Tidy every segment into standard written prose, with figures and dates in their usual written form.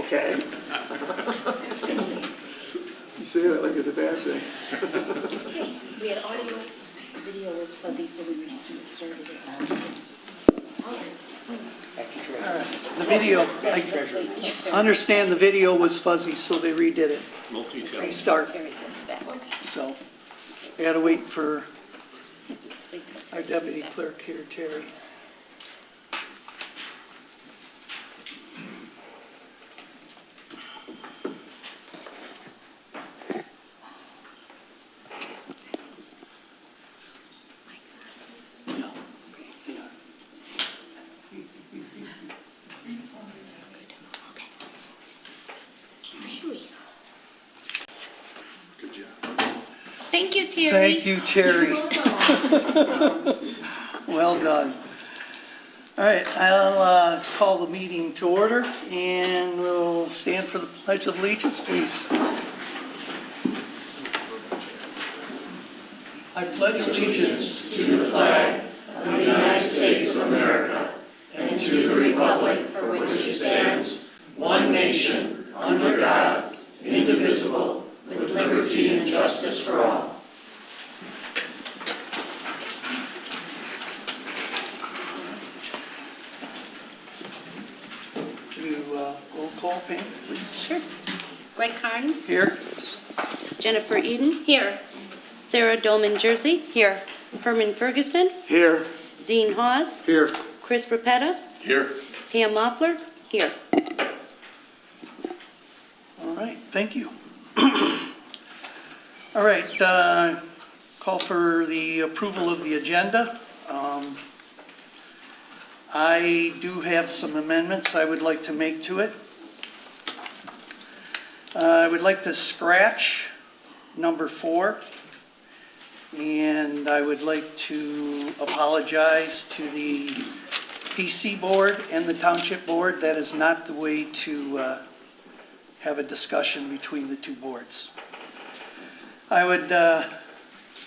okay. You say that like it's a bad thing. Okay, we had audio, video was fuzzy, so we restarted it. The video, I understand the video was fuzzy, so they redid it. Restart. So, I gotta wait for our deputy clerk here, Terry. Good job. Thank you, Terry. Thank you, Terry. Well done. All right, I'll call the meeting to order, and we'll stand for the Pledge of Allegiance, please. I pledge allegiance to the flag of the United States of America and to the republic for which it stands, one nation, under God, indivisible, with liberty and justice for all. You roll call, Pam, please. Sure. Greg Carnes. Here. Jennifer Eden. Here. Sarah Dolman Jersey. Here. Herman Ferguson. Here. Dean Hawes. Here. Chris Rapetta. Here. Pam Moffler. Here. All right, thank you. All right, call for the approval of the agenda. I do have some amendments I would like to make to it. I would like to scratch number 4, and I would like to apologize to the PC board and the township board. That is not the way to have a discussion between the two boards. I would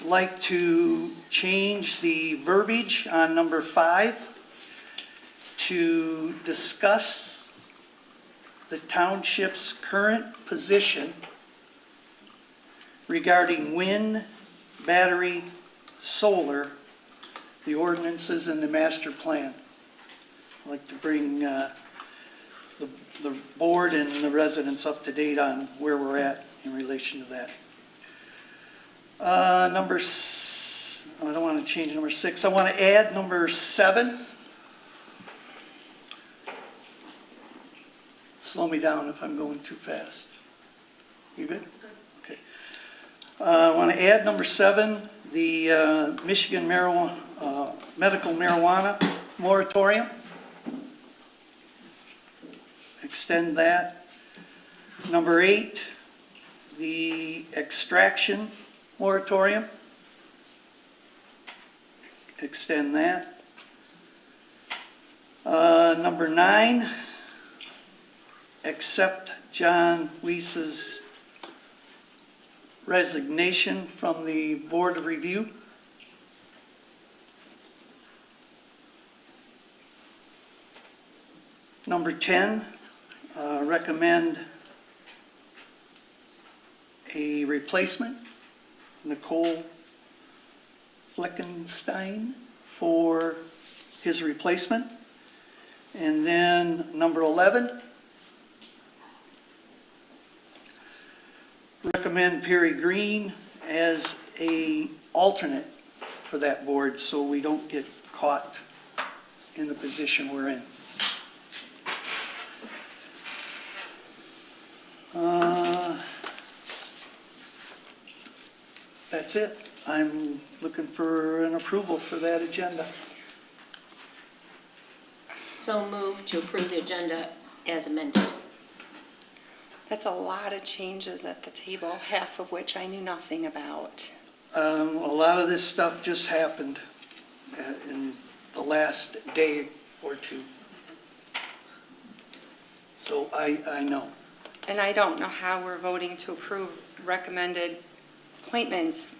like to change the verbiage on number 5 to discuss the township's current position regarding wind, battery, solar, the ordinances and the master plan. I'd like to bring the board and the residents up to date on where we're at in relation to that. I don't want to change number 6. I want to add number 7. Slow me down if I'm going too fast. You good? Okay. I want to add number 7, the Michigan medical marijuana moratorium. Extend that. Number 8, the extraction moratorium. Extend that. Number 9, accept John Weiss's resignation from the Board of Review. Number 10, recommend a replacement, Nicole Fleckenstein, for his replacement. And then number 11, recommend Perry Green as a alternate for that board so we don't get caught in the position we're in. That's it. I'm looking for an approval for that agenda. So move to approve the agenda as amended. That's a lot of changes at the table, half of which I knew nothing about. A lot of this stuff just happened in the last day or two. So I know. And I don't know how we're voting to approve recommended appointments,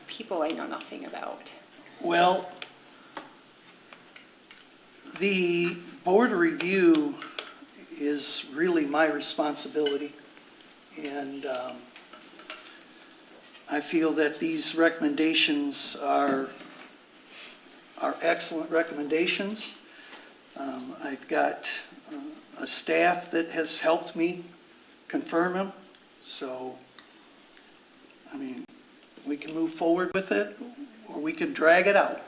people I know nothing about. Well, the board of review is really my responsibility. And I feel that these recommendations are excellent recommendations. I've got a staff that has helped me confirm them, so, I mean, we can move forward with it, or we can drag it out.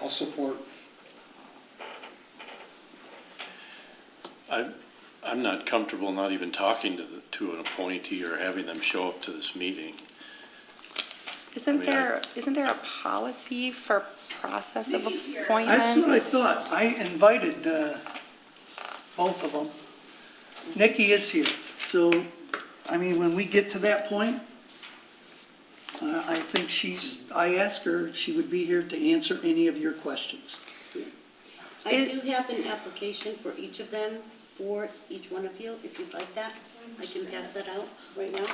I'll support. I'm not comfortable not even talking to an appointee or having them show up to this meeting. Isn't I there a policy for process of appointments? That's what I thought. I invited both of them. Nikki is here, so, I mean, when we get to that point, I think I asked her if she would be here to answer any of your questions. I do have an application for each of them, for each one of you, if you'd like that. I can pass that out right now.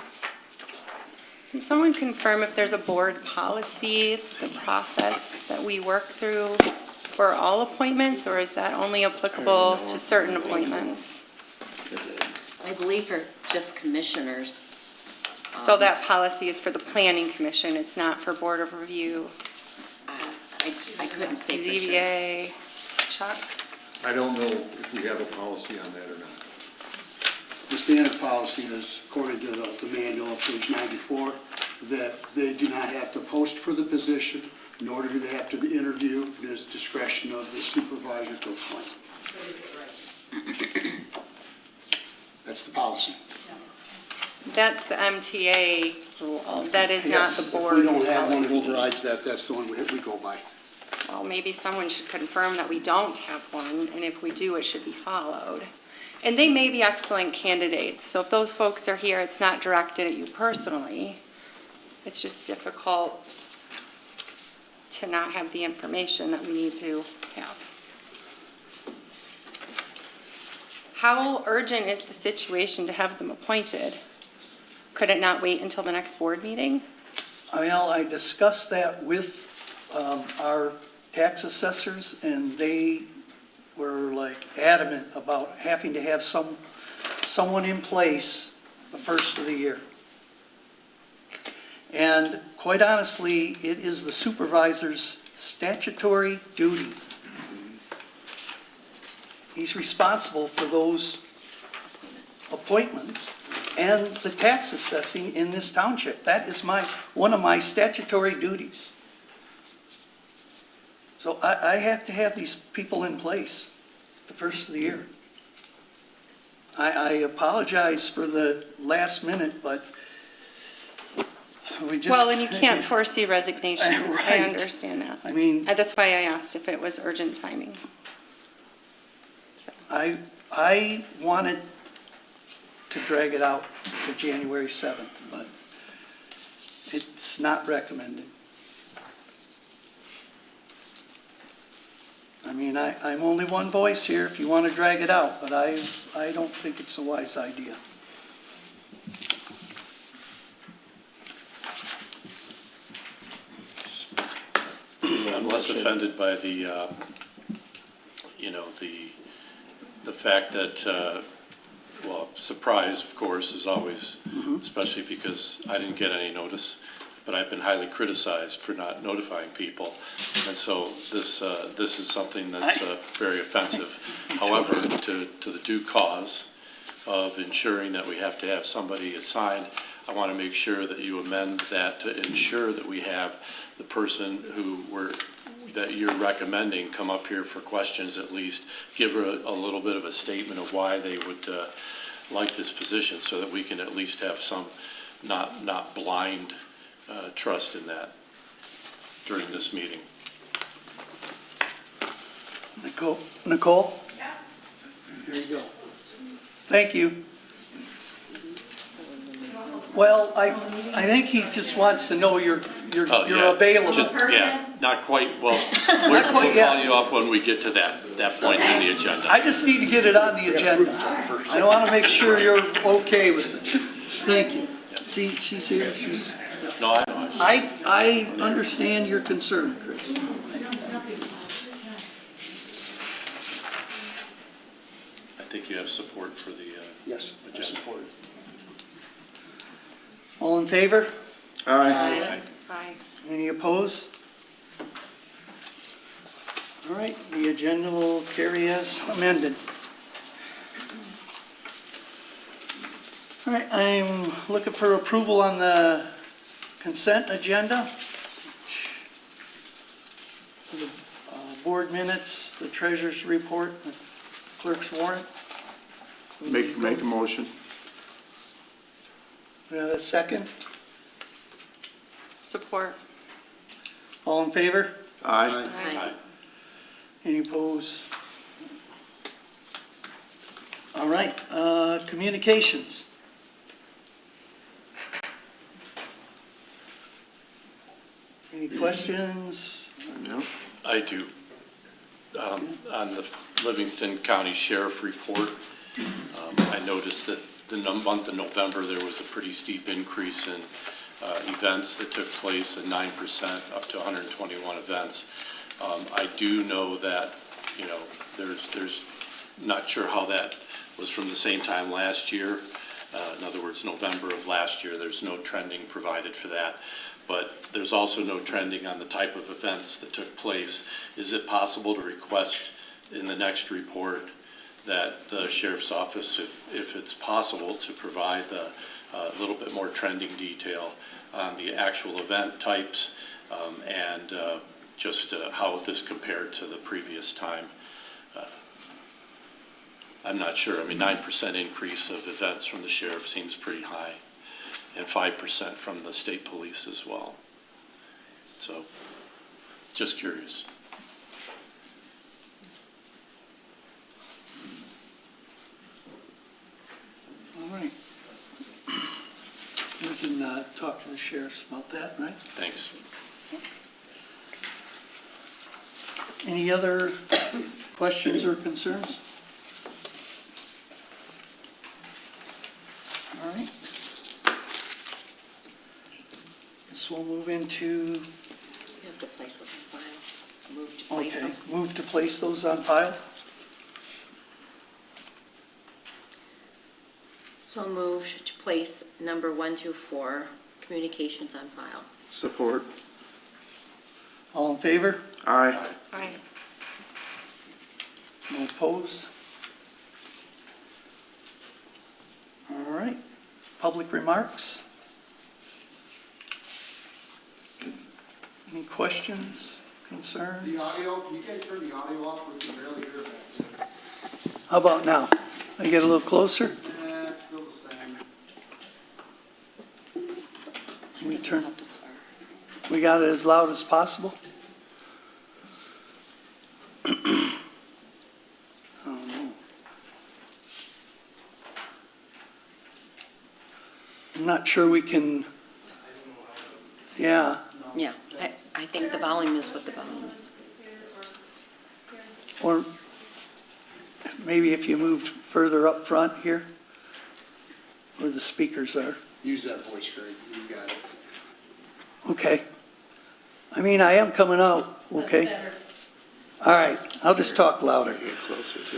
Can someone confirm if there's a board policy, the process that we work through for all appointments, or is that only applicable to certain appointments? I believe for just commissioners. So that policy is for the planning commission, it's not for board of review, I couldn't say for sure. ZBA, Chuck? I don't know if we have a policy on that or not. The standard policy is, according to the manual, page 94, that they do not have to post for the position, nor do they have to interview. It is discretion of the supervisor to appoint. That's the policy. That's the MTA rule, that is not Yes, the if board we don't have one that policy. overrides that, that's the one we go by. Well, maybe someone should confirm that we don't have one, and if we do, it should be followed. And they may be excellent candidates, so if those folks are here, it's not directed at you personally. It's just difficult to not have the information that we need to have. How urgent is the situation to have them appointed? Could it not wait until the next board meeting? Well, I discussed that with our tax assessors, and they were like adamant about having to have someone in place the first of the year. And quite honestly, it is the supervisor's statutory duty. He's responsible for those appointments and the tax assessing in this township. That is one of my statutory duties. So I have to have these people in place the first of the year. I apologize for the last minute, but we just. Well, and you can't foresee resignations, I Right. understand that. I mean, That's why I asked if it was urgent timing. So, I wanted to drag it out to January 7th, but it's not recommended. I mean, I'm only one voice here if you want to drag it out, but I don't think it's a wise idea. I'm less offended by the fact that, well, surprise, of course, is always, especially because I didn't get any notice, but I've been highly criticized for not notifying people. And so this is something that's very offensive. However, to the due cause of ensuring that we have to have somebody assigned, I want to make sure that you amend that to ensure that we have the person that you're recommending come up here for questions, at least give her a little bit of a statement of why they would like this position, so that we can at least have some not blind trust in that during this meeting. Nicole? Here you go. Thank you. Well, I think he just wants to know you're Oh, yeah. available. Yeah, not quite, well, we'll call you up when we get to that point in the agenda. I just need to get it on the agenda. I want to make sure you're okay with it. Thank you. See, she's here, No, I know. I understand your concern, Chris. I think you have support for the Yes, I agenda. support it. All in favor? Aye. Aye. Any opposed? All right, the agenda will carry as amended. All right, I'm looking for approval on the consent agenda. The board minutes, the treasurer's report, the clerk's warrant. Make a motion. We have a second? Support. All in favor? Aye. Aye. Any opposed? All right, communications. Any questions? No. I do. On the Livingston County Sheriff report, I noticed that the month of November, there was a pretty steep increase in events that took place, at 9% up to 121 events. I do know that, you know, there's not sure how that was from the same time last year. In other words, November of last year, there's no trending provided for that. But there's also no trending on the type of events that took place. Is it possible to request in the next report that the sheriff's office, if it's possible, to provide a little bit more trending detail on the actual event types and just how this compared to the previous time? I'm not sure. I mean, 9% increase of events from the sheriff seems pretty high, and 5% from the state police as well. So, just curious. All right. We can talk to the sheriffs about that, right? Thanks. Any other questions or concerns? All right. Guess we'll move into, You have to place what's on file. Move to place okay, them. move to place those on file. So moved to place number 1 through 4, communications on file. Support. All in favor? Aye. Aye. No opposed? All right. Public remarks? Any questions, concerns? The audio, can you guys turn the audio off? We can barely hear that. How about now? I get a little closer? It's still the same. We turn, Up as far. we got it as loud as possible? I don't know. I'm not sure we can, yeah, Yeah, I think the volume is what the volume is. or maybe if you moved further up front here, where the speakers are. Use that voice, Greg, you got it. Okay. I mean, I am coming out, okay? All right, I'll just talk louder. Get closer to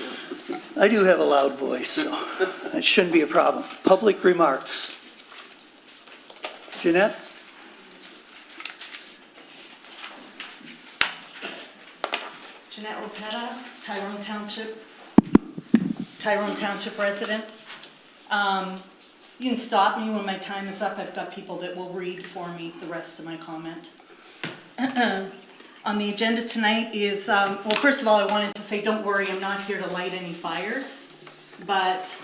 it. I do have a loud voice, so that shouldn't be a problem. Public remarks. Jeanette? Jeanette Opeta, Tyrone Township resident. You can stop me when my time is up. I've got people that will read for me the rest of my comment. On the agenda tonight is, well, first of all, I wanted to say, don't worry, I'm not here to light any fires, but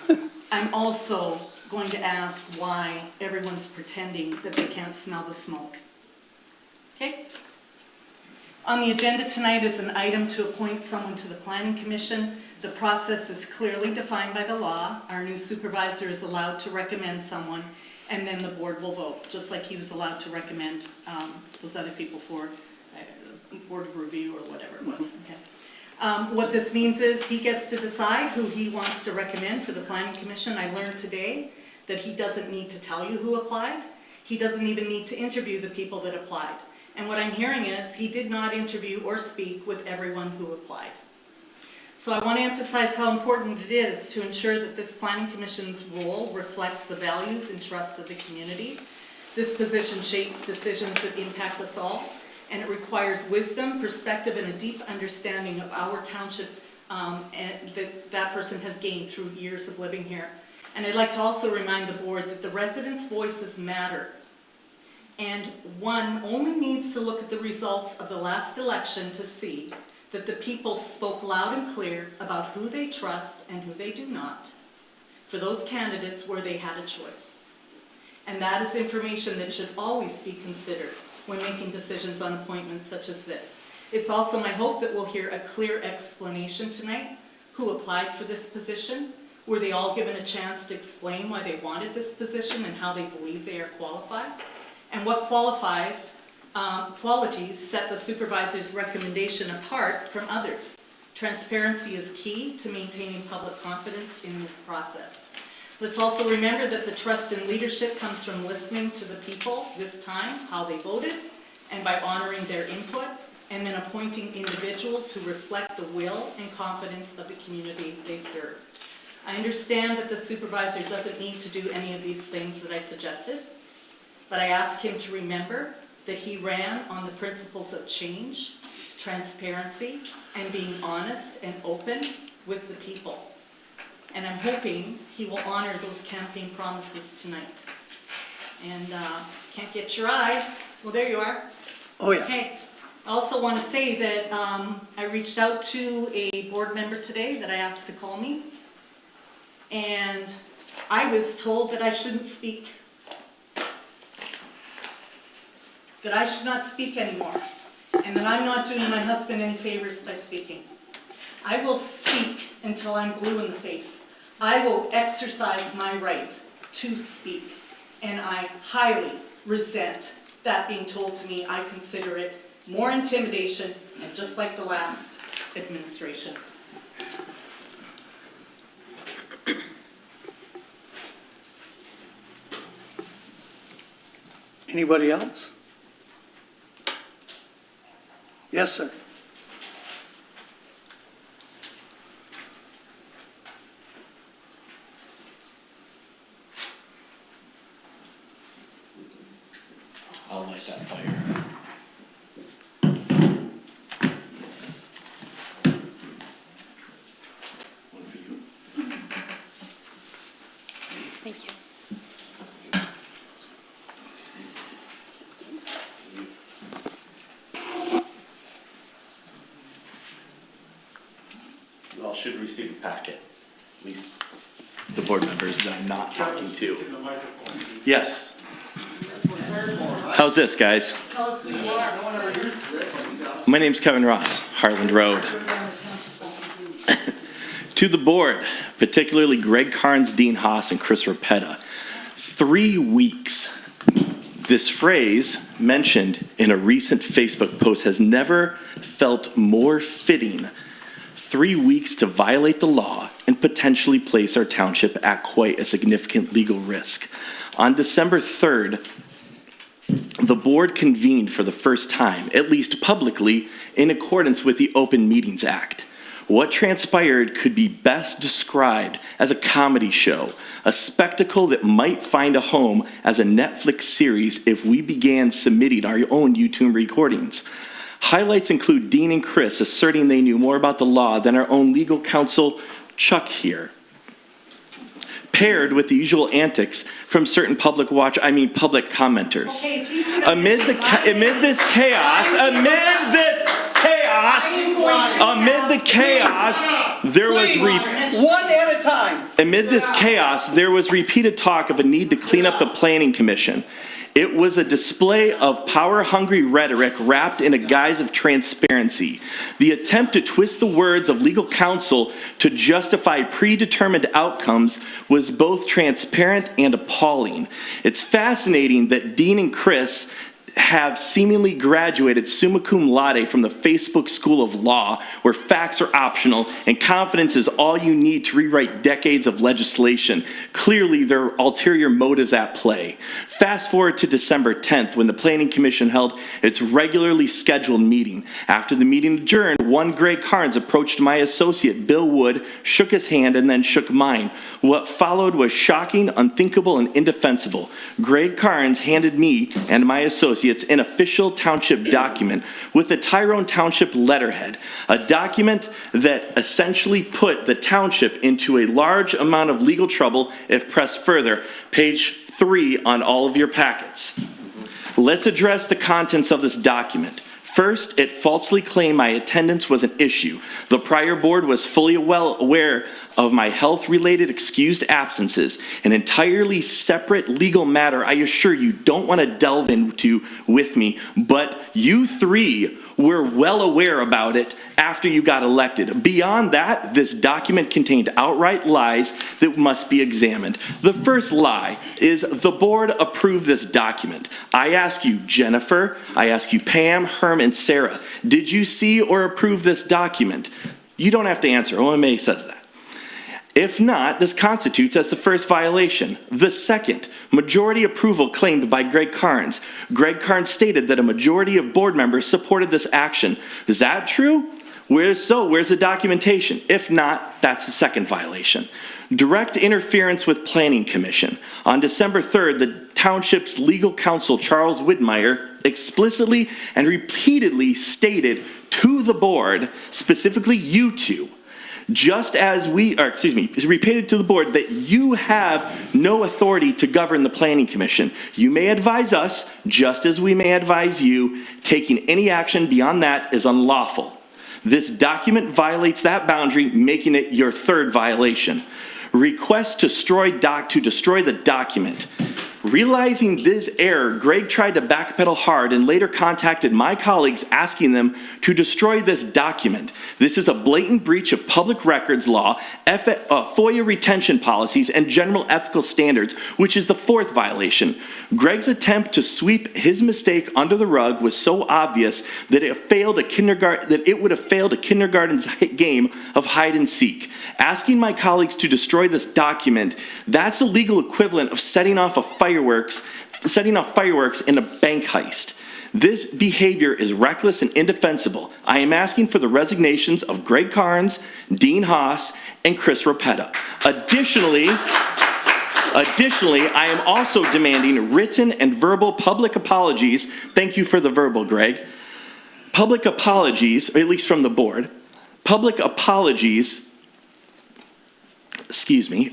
I'm also going to ask why everyone's pretending that they can't smell the smoke. Okay? On the agenda tonight is an item to appoint someone to the Planning Commission. The process is clearly defined by the law. Our new supervisor is allowed to recommend someone, and then the board will vote, just like he was allowed to recommend those other people for board of review or whatever it was. Okay. What this means is he gets to decide who he wants to recommend for the Planning Commission. I learned today that he doesn't need to tell you who applied. He doesn't even need to interview the people that applied. And what I'm hearing is he did not interview or speak with everyone who applied. So I want to emphasize how important it is to ensure that this planning commission's role reflects the values and trusts of the community. This position shapes decisions that impact us all, and it requires wisdom, perspective, and a deep understanding of our township and that person has gained through years of living here. And I'd like to also remind the board that the residents' voices matter. And one only needs to look at the results of the last election to see that the people spoke loud and clear about who they trust and who they do not for those candidates where they had a choice. And that is information that should always be considered when making decisions on appointments such as this. It's also my hope that we'll hear a clear explanation tonight. Who applied for this position? Were they all given a chance to explain why they wanted this position and how they believe they are qualified? And what qualities set the supervisor's recommendation apart from others? Transparency is key to maintaining public confidence in this process. Let's also remember that the trust in leadership comes from listening to the people this time, how they voted, and by honoring their input, and then appointing individuals who reflect the will and confidence of the community they serve. I understand that the supervisor doesn't need to do any of these things that I suggested, but I ask him to remember that he ran on the principles of change, transparency, and being honest and open with the people. And I'm hoping he will honor those campaign promises tonight. And can't get your eye. Well, there you are. Oh, yeah. Okay. I also want to say that I reached out to a board member today that I asked to call me. And I was told that I shouldn't speak. That I should not speak anymore. And that I'm not doing my husband any favors by speaking. I will speak until I'm blue in the face. I will exercise my right to speak. And I highly resent that being told to me. I consider it more intimidation, and just like the last administration. Anybody else? Yes, sir. I'll light that fire. One for you. Thank you. You all should receive a packet, at least the board members that I'm not talking to. Yes. How's this, guys? Tell us who you are. My name's Kevin Ross, Harland Road. To the board, particularly Greg Carnes, Dean Haas, and Chris Rapetta, 3 weeks. This phrase, mentioned in a recent Facebook post, has never felt more fitting. 3 weeks to violate the law and potentially place our township at quite a significant legal risk. On December 3rd, the board convened for the first time, at least publicly, in accordance with the Open Meetings Act. What transpired could be best described as a comedy show, a spectacle that might find a home as a Netflix series if we began submitting our own YouTube recordings. Highlights include Dean and Chris asserting they knew more about the law than our own legal counsel, Chuck, here. Paired with the usual antics from certain public commenters. Okay, please do not Amid this chaos, there was One at a time. Amid this chaos, there was repeated talk of a need to clean up the planning commission. It was a display of power-hungry rhetoric wrapped in a guise of transparency. The attempt to twist the words of legal counsel to justify predetermined outcomes was both transparent and appalling. It's fascinating that Dean and Chris have seemingly graduated summa cum laude from the Facebook School of Law, where facts are optional and confidence is all you need to rewrite decades of legislation. Clearly, there are ulterior motives at play. Fast forward to December 10th, when the Planning Commission held its regularly scheduled meeting. After the meeting adjourned, one Greg Carnes approached my associate, Bill Wood, shook his hand, and then shook mine. What followed was shocking, unthinkable, and indefensible. Greg Carnes handed me and my associates an official township document with the Tyrone Township letterhead, a document that essentially put the township into a large amount of legal trouble if pressed further. Page 3 on all of your packets. Let's address the contents of this document. First, it falsely claimed my attendance was an issue. The prior board was fully well aware of my health-related excused absences, an entirely separate legal matter I assure you don't want to delve into with me, but you three were well aware about it after you got elected. Beyond that, this document contained outright lies that must be examined. The first lie is the board approved this document. I ask you, Jennifer, I ask you, Pam, Herm, and Sarah, did you see or approve this document? You don't have to answer. OMA says that. If not, this constitutes as the first violation. The second, majority approval claimed by Greg Carnes. Greg Carnes stated that a majority of board members supported this action. Is that true? Where's the documentation? If not, that's the second violation. Direct interference with Planning Commission. On December 3rd, the township's legal counsel, Charles Widmeyer, explicitly and repeatedly stated to the board, specifically you two, repeated to the board that you have no authority to govern the Planning Commission. You may advise us, just as we may advise you. Taking any action beyond that is unlawful. This document violates that boundary, making it your third violation. Request to destroy the document. Realizing this error, Greg tried to backpedal hard and later contacted my colleagues asking them to destroy this document. This is a blatant breach of public records law, FOIA retention policies, and general ethical standards, which is the fourth violation. Greg's attempt to sweep his mistake under the rug was so obvious that it would have failed a kindergarten's game of hide and seek. Asking my colleagues to destroy this document, that's the legal equivalent of setting off fireworks in a bank heist. This behavior is reckless and indefensible. I am asking for the resignations of Greg Carnes, Dean Haas, and Chris Rapetta. Additionally, I am also demanding written and verbal public apologies. Thank you for the verbal, Greg. Public apologies, or at least from the board. Public apologies,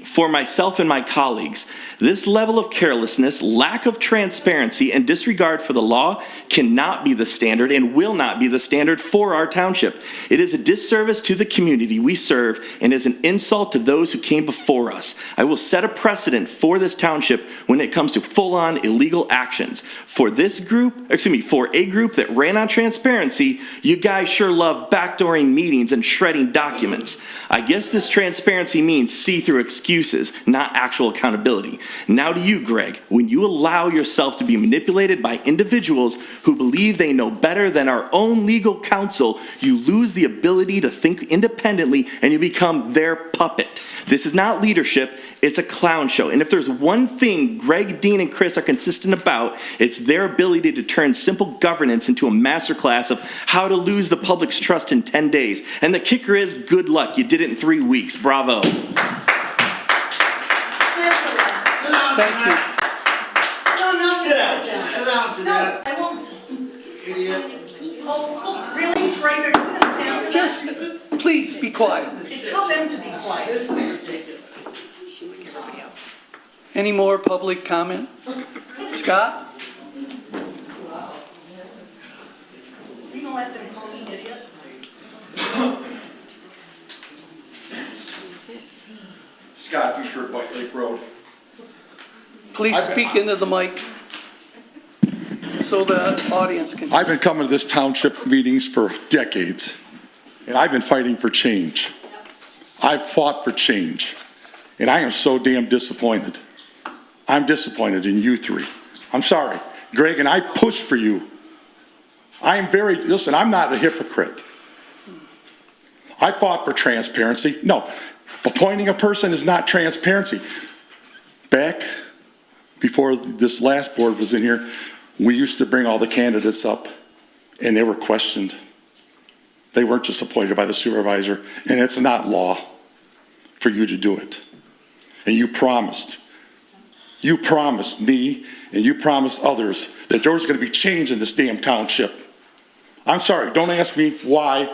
for myself and my colleagues. This level of carelessness, lack of transparency, and disregard for the law cannot be the standard and will not be the standard for our township. It is a disservice to the community we serve and is an insult to those who came before us. I will set a precedent for this township when it comes to full-on illegal actions. For a group that ran on transparency, you guys sure love backdooring meetings and shredding documents. I guess this transparency means see-through excuses, not actual accountability. Now to you, Greg, when you allow yourself to be manipulated by individuals who believe they know better than our own legal counsel, you lose the ability to think independently and you become their puppet. This is not leadership, it's a clown show. And if there's one thing Greg, Dean, and Chris are consistent about, it's their ability to turn simple governance into a masterclass of how to lose the public's trust in 10 days. And the kicker is, good luck, you did it in 3 weeks. Bravo. Thank you. No, I'm not Sit down. gonna sit Sit down, down. No, Jeanette. I won't. Idiot. Oh, really? Greg, are you gonna stand for that? Just please be quiet. Tell them to be quiet. Any more public comment? Scott? You gonna let them call me idiot? Scott Dietrich, White Lake Road. Please speak into the mic so the audience can. I've been coming to this township meetings for decades, and I've been fighting for change. I've fought for change, and I am so damn disappointed. I'm disappointed in you three. I'm sorry. Greg, and I pushed for you. Listen, I'm not a hypocrite. I fought for transparency. No, appointing a person is not transparency. Back before this last board was in here, we used to bring all the candidates up, and they were questioned. They weren't just appointed by the supervisor, and it's not law for you to do it. And you promised me, and you promised others that there was going to be change in this damn township. I'm sorry, don't ask me why.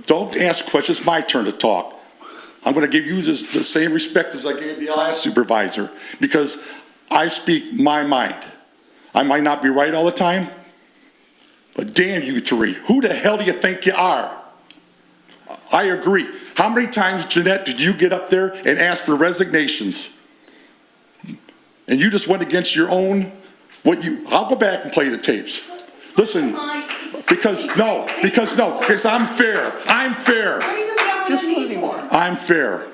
Don't ask questions, it's my turn to talk. I'm going to give you the same respect as I gave the last supervisor, because I speak my mind. I might not be right all the time, but damn you three, who the hell do you think you are? I agree. How many times, Jeanette, did you get up there and ask for resignations? And you just went against your own, I'll go back and play the tapes. Listen, because I'm fair. I'm fair. Just let me more. I'm fair.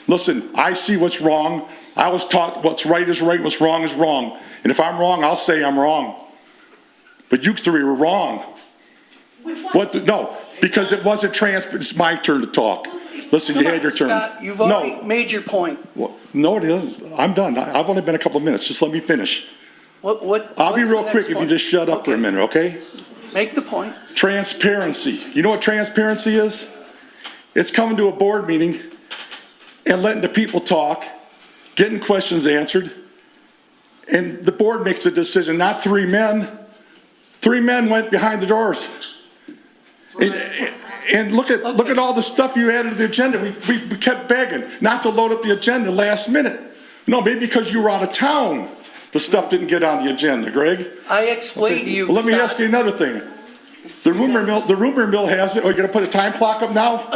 Listen, I see what's wrong. I was taught what's right is right, what's wrong is wrong. And if I'm wrong, I'll say I'm wrong. But you three were wrong. No, because it wasn't transparent. It's my turn to talk. Listen, you had your turn. Scott, you've already made your point. No, it isn't. I'm done. I've only been a couple of minutes. Just let me finish. I'll be real quick if you just shut up for a minute, okay? Make the point. Transparency. You know what transparency is? It's coming to a board meeting and letting the people talk, getting questions answered, and the board makes a decision, not three men. 3 men went behind the doors. And look at all the stuff you added to the agenda. We kept begging not to load up the agenda last minute. No, maybe because you were out of town, the stuff didn't get on the agenda, Greg. I explained to you. Well, let me ask you another thing. The rumor mill has it. Oh, you're going to put a time clock up now?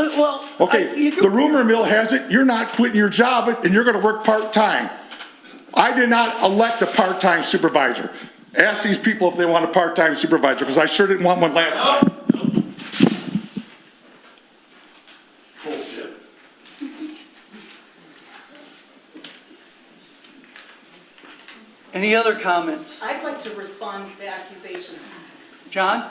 Okay, the rumor mill has it. You're not quitting your job, and you're going to work part-time. I did not elect a part-time supervisor. Ask these people if they want a part-time supervisor, because I sure didn't want one last time. Bullshit. Any other comments? I'd like to respond to the accusations. John?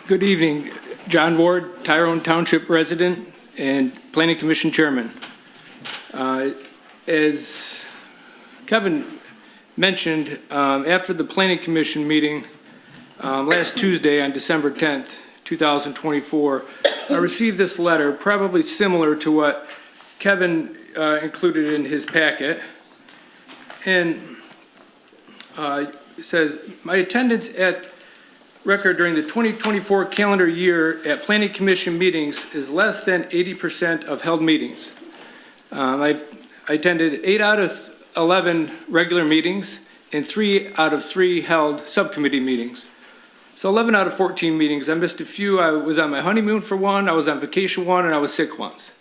Good evening. John Ward, Tyrone Township resident and Planning Commission Chairman. As Kevin mentioned, after the Planning Commission meeting last Tuesday on December 10th, 2024, I received this letter, probably similar to what Kevin included in his packet. And it says, my attendance at record during the 2024 calendar year at Planning Commission meetings is less than 80% of held meetings. I attended 8 out of 11 regular meetings and 3 out of 3 held subcommittee meetings. So 11 out of 14 meetings. I missed a few. I was on my honeymoon for one, I was on vacation one, and I was sick once.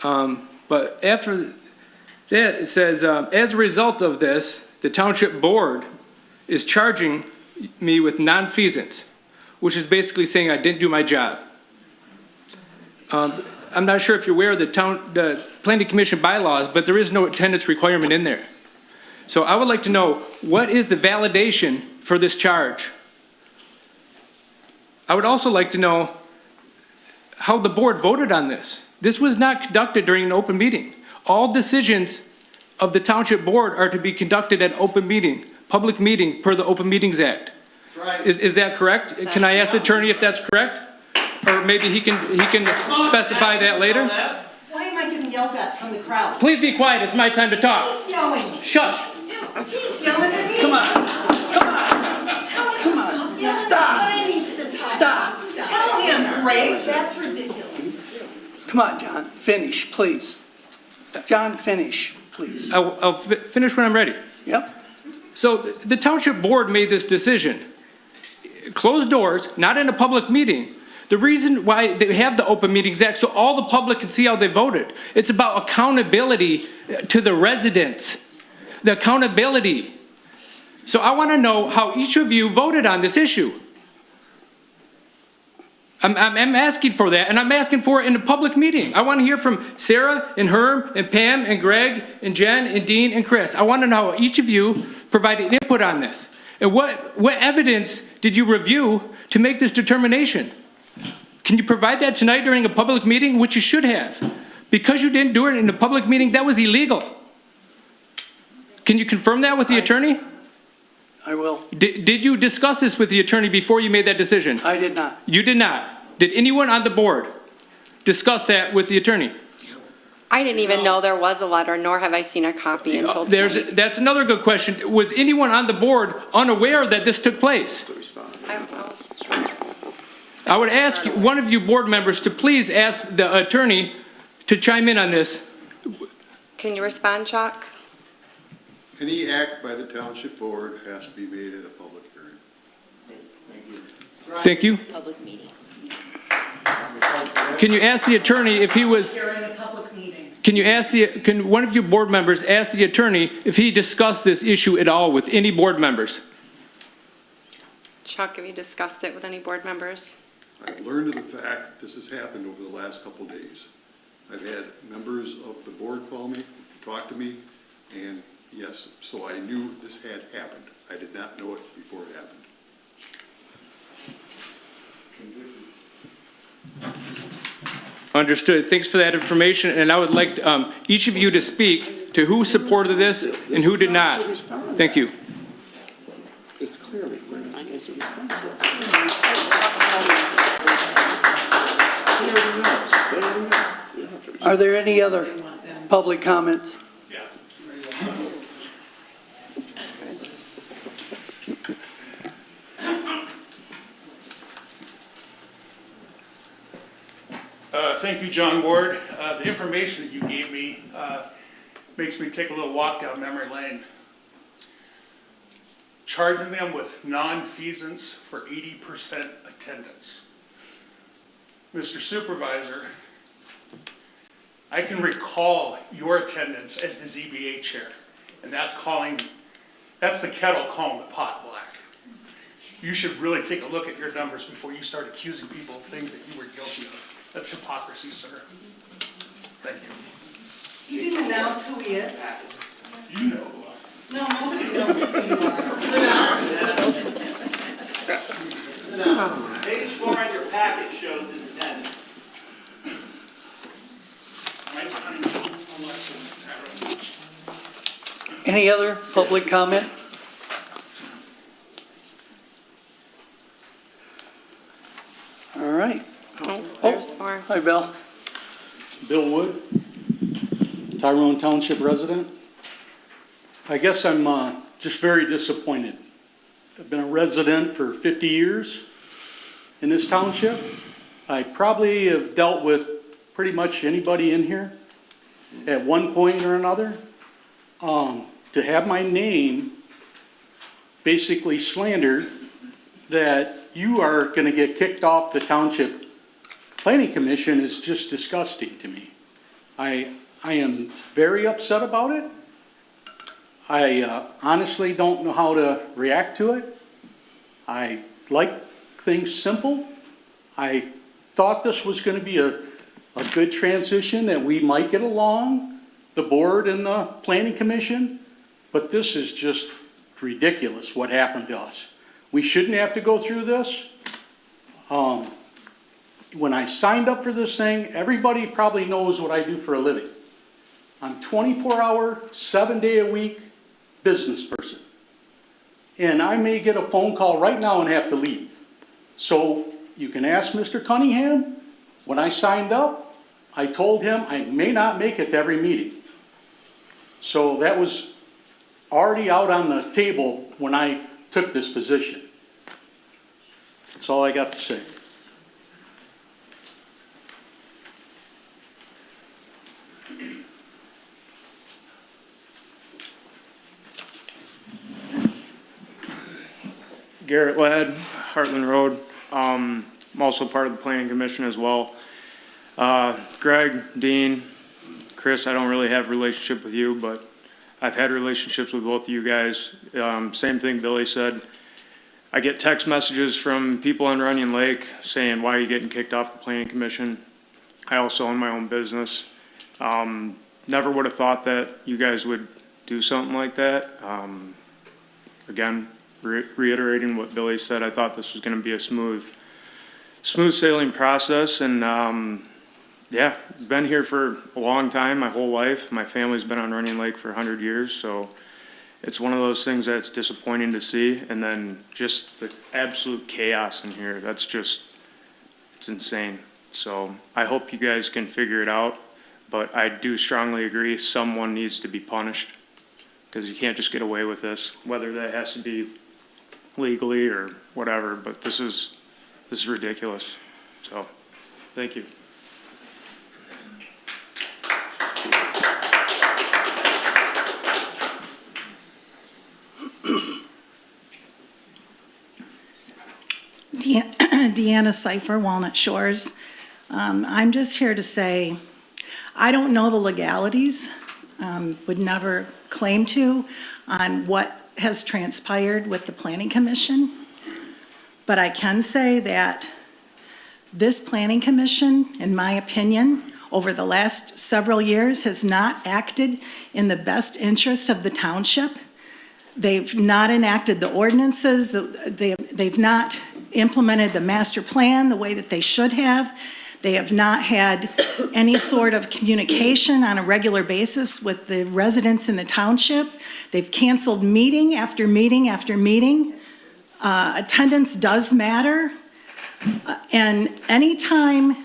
But after that, it says, as a result of this, the township board is charging me with nonfeasance, which is basically saying I didn't do my job. I'm not sure if you're aware of the Planning Commission bylaws, but there is no attendance requirement in there. So I would like to know, what is the validation for this charge? I would also like to know how the board voted on this. This was not conducted during an open meeting. All decisions of the township board are to be conducted at open meeting, public meeting per the Open Meetings Act. Right. Is that correct? Can I ask the attorney if that's correct? Or maybe he can specify that later? Why am I getting yelled at from the crowd? Please be quiet, it's my time to talk. He's yelling. Shush. He's yelling at me. Come on. Tell him to stop. Yes, Stop. somebody needs to talk. Stop. Tell him, Greg. That's ridiculous. Come on, John, finish, please. John, finish, please. I'll finish when I'm ready. Yep. So the township board made this decision. Closed doors, not in a public meeting. The reason why they have the Open Meetings Act, so all the public can see how they voted. It's about accountability to the residents. The accountability. So I want to know how each of you voted on this issue. I'm asking for that, and I'm asking for it in a public meeting. I want to hear from Sarah and Herm and Pam and Greg and Jen and Dean and Chris. I want to know how each of you provided input on this. And what evidence did you review to make this determination? Can you provide that tonight during a public meeting, which you should have? Because you didn't do it in a public meeting, that was illegal. Can you confirm that with the attorney? I will. Did you discuss this with the attorney before you made that decision? I did not. You did not. Did anyone on the board discuss that with the attorney? I didn't even know there was a letter, nor have I seen a copy until tonight. That's another good question. Was anyone on the board unaware that this took place? I don't know. I would ask one of you board members to please ask the attorney to chime in on this. Can you respond, Chuck? Any act by the township board has to be made at a public hearing. Thank you. Public meeting. Can you ask the attorney if he was, During a public meeting. can one of you board members ask the attorney if he discussed this issue at all with any board members? Chuck, have you discussed it with any board members? I've learned of the fact that this has happened over the last couple of days. I've had members of the board call me, talk to me, and yes, so I knew this had happened. I did not know it before it happened. Understood. Thanks for that information, and I would like each of you to speak to who supported this and who did not. Thank you. It's clearly, Are there any other public comments? Thank you, John Ward. The information that you gave me makes me take a little walk down memory lane. Charging them with non-feasance for 80% attendance. Mr. Supervisor, I can recall your attendance as the ZBA chair, and that's the kettle calling the pot black. You should really take a look at your numbers before you start accusing people of things that you were guilty of. That's hypocrisy, sir. Thank you. You didn't announce who he is? You know who I am. No, nobody knows who you are. Page 4 on your packet shows his attendance. Any other public comment? All right. Oh, there's more. Hi, Bill. Bill Wood, Tyrone Township resident. I guess I'm just very disappointed. I've been a resident for 50 years in this township. I probably have dealt with pretty much anybody in here at one point or another. To have my name basically slandered that you are going to get kicked off the township planning commission is just disgusting to me. I am very upset about it. I honestly don't know how to react to it. I like things simple. I thought this was going to be a good transition, that we might get along, the board and the planning commission, but this is just ridiculous what happened to us. We shouldn't have to go through this. When I signed up for this thing, everybody probably knows what I do for a living. I'm 24-hour, 7-day-a-week business person. And I may get a phone call right now and have to leave. So you can ask Mr. Cunningham. When I signed up, I told him I may not make it to every meeting. So that was already out on the table when I took this position. That's all I got to say. Garrett Ladd, Heartland Road. I'm also part of the planning commission as well. Greg, Dean, Chris, I don't really have a relationship with you, but I've had relationships with both of you guys. Same thing Billy said. I get text messages from people on Runyon Lake saying, why are you getting kicked off the planning commission? I also own my own business. Never would have thought that you guys would do something like that. Again, reiterating what Billy said, I thought this was gonna be a smooth sailing process, and yeah, been here for a long time, my whole life. My family's been on Running Lake for 100 years, so it's one of those things that's disappointing to see. And then just the absolute chaos in here, it's insane. So I hope you guys can figure it out, but I do strongly agree someone needs to be punished, because you can't just get away with this, whether that has to be legally or whatever, but this is ridiculous. So, thank you. Deanna Cipher, Walnut Shores. I'm just here to say, I don't know the legalities, would never claim to, on what has transpired with the Planning Commission. But I can say that this Planning Commission, in my opinion, over the last several years, has not acted in the best interest of the township. They've not enacted the ordinances, they've not implemented the master plan the way that they should have. They have not had any sort of communication on a regular basis with the residents in the township. They've canceled meeting after meeting after meeting. Attendance does matter. And anytime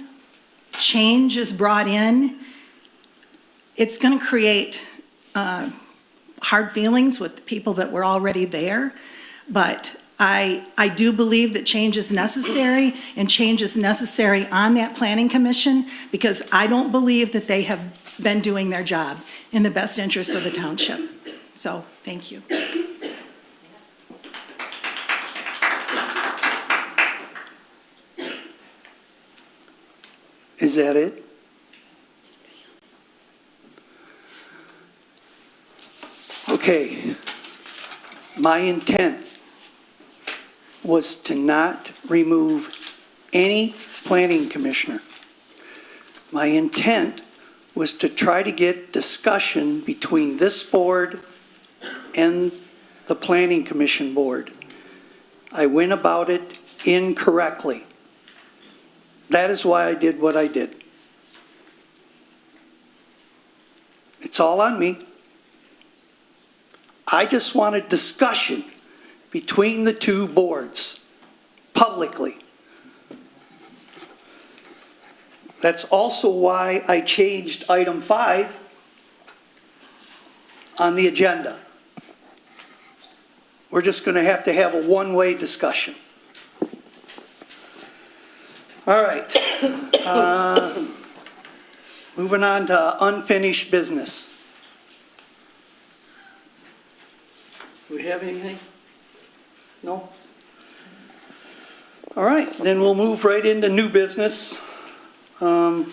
change is brought in, it's going to create hard feelings with the people that were already there. But I do believe that change is necessary, and change is necessary on that Planning Commission, because I don't believe that they have been doing their job in the best interest of the township. So, thank you. Is that it? Okay. My intent was to not remove any planning commissioner. My intent was to try to get discussion between this board and the planning commission board. I went about it incorrectly. That is why I did what I did. It's all on me. I just wanted discussion between the two boards, publicly. That's also why I changed item 5 on the agenda. We're just going to have a one-way discussion. All right. Moving on to unfinished business. Do we have anything? No? All right, then we'll move right into new business. The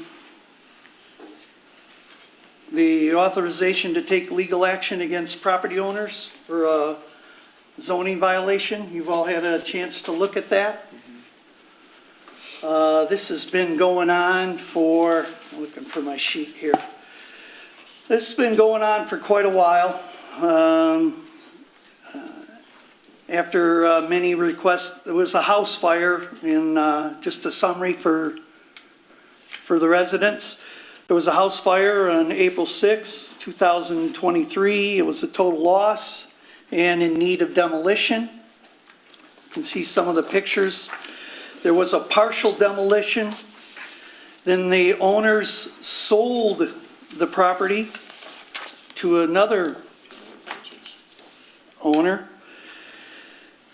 authorization to take legal action against property owners for a zoning violation. You've all had a chance to look at that. This has been going on for, I'm looking for my sheet here. This has been going on for quite a while. After many requests, there was a house fire in, just a summary for the residents. There was a house fire on April 6, 2023. It was a total loss and in need of demolition. You can see some of the pictures. There was a partial demolition. Then the owners sold the property to another owner.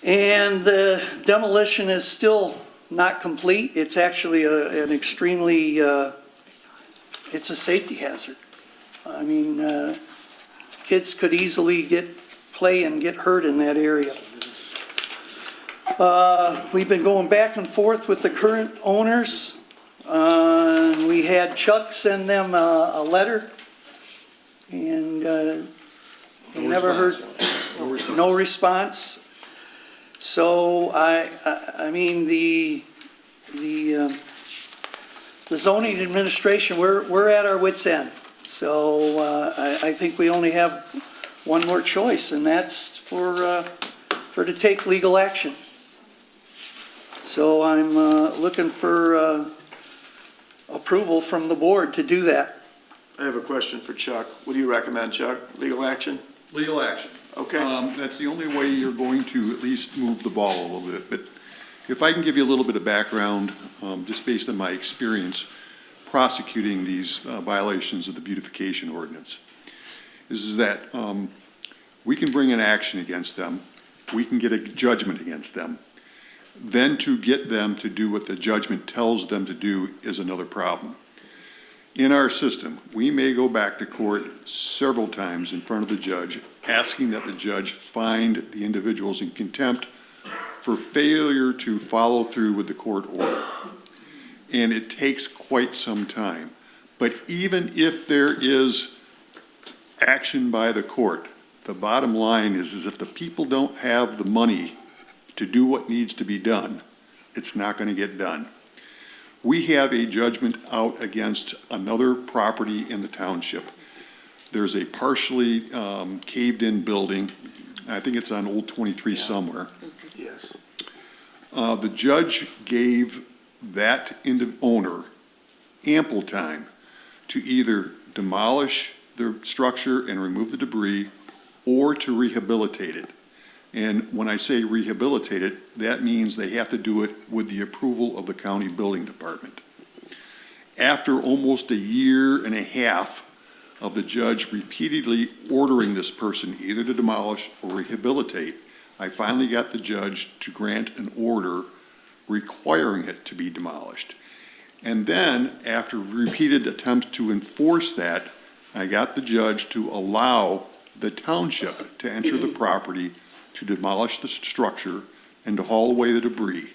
And the demolition is still not complete. It's actually an extremely, it's a safety hazard. I mean, kids could easily play and get hurt in that area. We've been going back and forth with the current owners. We had Chuck send them a letter, and we never heard, no response. So I mean, the zoning administration, we're at our wits' end. So I think we only have one more choice, and that's for to take legal action. So I'm looking for approval from the board to do that. I have a question for Chuck. What do you recommend, Chuck? Legal action? Legal action. Okay. That's the only way you're going to at least move the ball a little bit. But if I can give you a little bit of background, just based on my experience prosecuting these violations of the beautification ordinance, is that we can bring an action against them. We can get a judgment against them. Then to get them to do what the judgment tells them to do is another problem. In our system, we may go back to court several times in front of the judge, asking that the judge find the individuals in contempt for failure to follow through with the court order. And it takes quite some time. But even if there is action by the court, the bottom line is if the people don't have the money to do what needs to be done, it's not going to get done. We have a judgment out against another property in the township. There's a partially caved-in building. I think it's on Old 23 somewhere. Yes. The judge gave that owner ample time to either demolish the structure and remove the debris or to rehabilitate it. And when I say rehabilitate it, that means they have to do it with the approval of the county building department. After almost a year and a half of the judge repeatedly ordering this person either to demolish or rehabilitate, I finally got the judge to grant an order requiring it to be demolished. And then, after repeated attempts to enforce that, I got the judge to allow the township to enter the property to demolish the structure and to haul away the debris.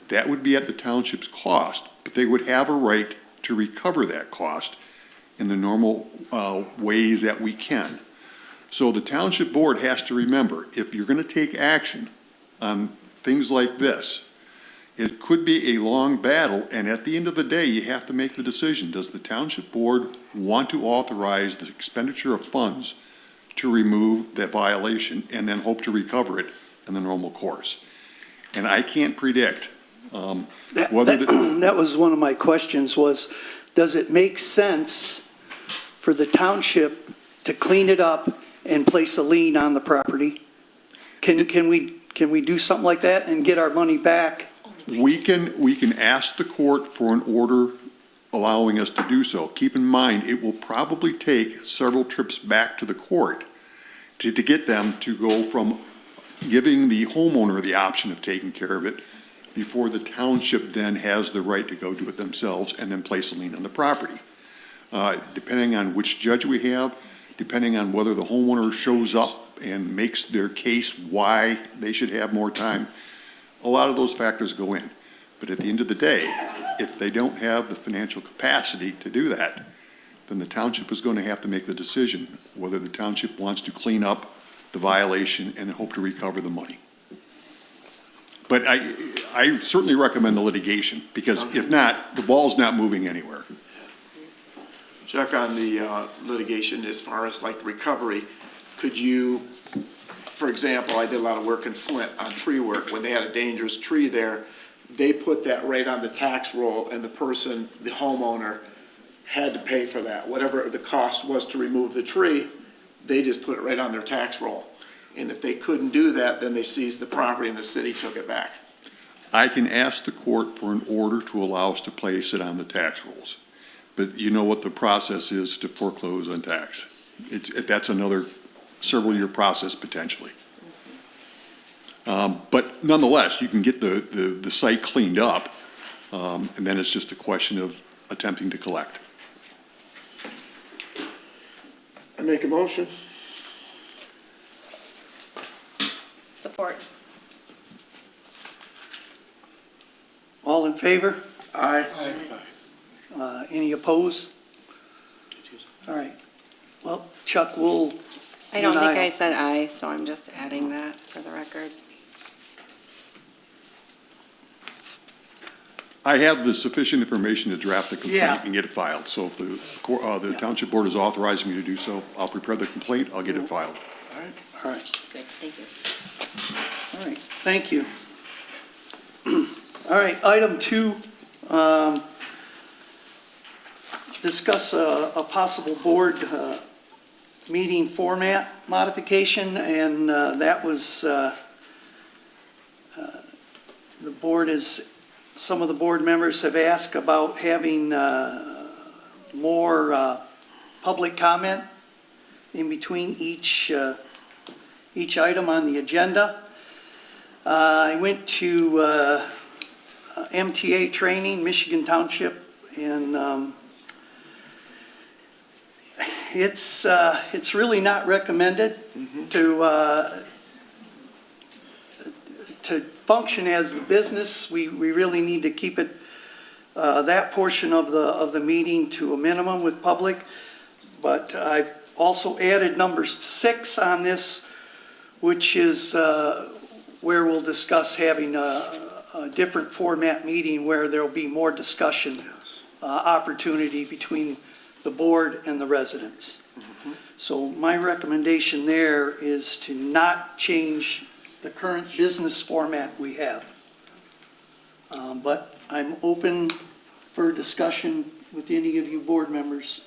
That would be at the township's cost, but they would have a right to recover that cost in the normal ways that we can. So the township board has to remember, if you're going to take action on things like this, it could be a long battle, and at the end of the day, you have to make the decision. Does the township board want to authorize the expenditure of funds to remove that violation and then hope to recover it in the normal course? And I can't predict whether That was one of my questions was, does it make sense for the township to clean it up and place a lien on the property? Can we do something like that and get our money back? We can ask the court for an order allowing us to do so. Keep in mind, it will probably take several trips back to the court to get them to go from giving the homeowner the option of taking care of it before the township then has the right to go do it themselves and then place a lien on the property. Depending on which judge we have, depending on whether the homeowner shows up and makes their case why they should have more time, a lot of those factors go in. But at the end of the day, if they don't have the financial capacity to do that, then the township is going to have to make the decision whether the township wants to clean up the violation and hope to recover the money. But I certainly recommend the litigation, because if not, the ball's not moving anywhere. Chuck, on the litigation, as far as like recovery, could you, for example, I did a lot of work in Flint on tree work. When they had a dangerous tree there, they put that right on the tax roll, and the person, the homeowner, had to pay for that. Whatever the cost was to remove the tree, they just put it right on their tax roll. And if they couldn't do that, then they seized the property and the city took it back. I can ask the court for an order to allow us to place it on the tax rolls. But you know what the process is to foreclose on tax. That's another several-year process potentially. But nonetheless, you can get the site cleaned up, and then it's just a question of attempting to collect. I make a motion. Support. All in favor? Aye. Any opposed? All right. Well, Chuck, I don't think I said aye, so I'm just adding that for the record. I have the sufficient information to draft the complaint Yeah. and get it filed. So if the township board is authorizing me to do so, I'll prepare the complaint, I'll get it filed. All right, Great, thank you. all right, thank you. All right, item 2, discuss a possible board meeting format modification, and that was, the board is, some of the board members have asked about having more public comment in between each item on the agenda. I went to MTA training, Michigan Township, and it's really not recommended to function as the business. We really need to keep it, that portion of the meeting to a minimum with public. But I've also added number 6 on this, which is where we'll discuss having a different format meeting where there'll be more discussion opportunity between the board and the residents. So my recommendation there is to not change the current business format we have. But I'm open for discussion with any of you board members.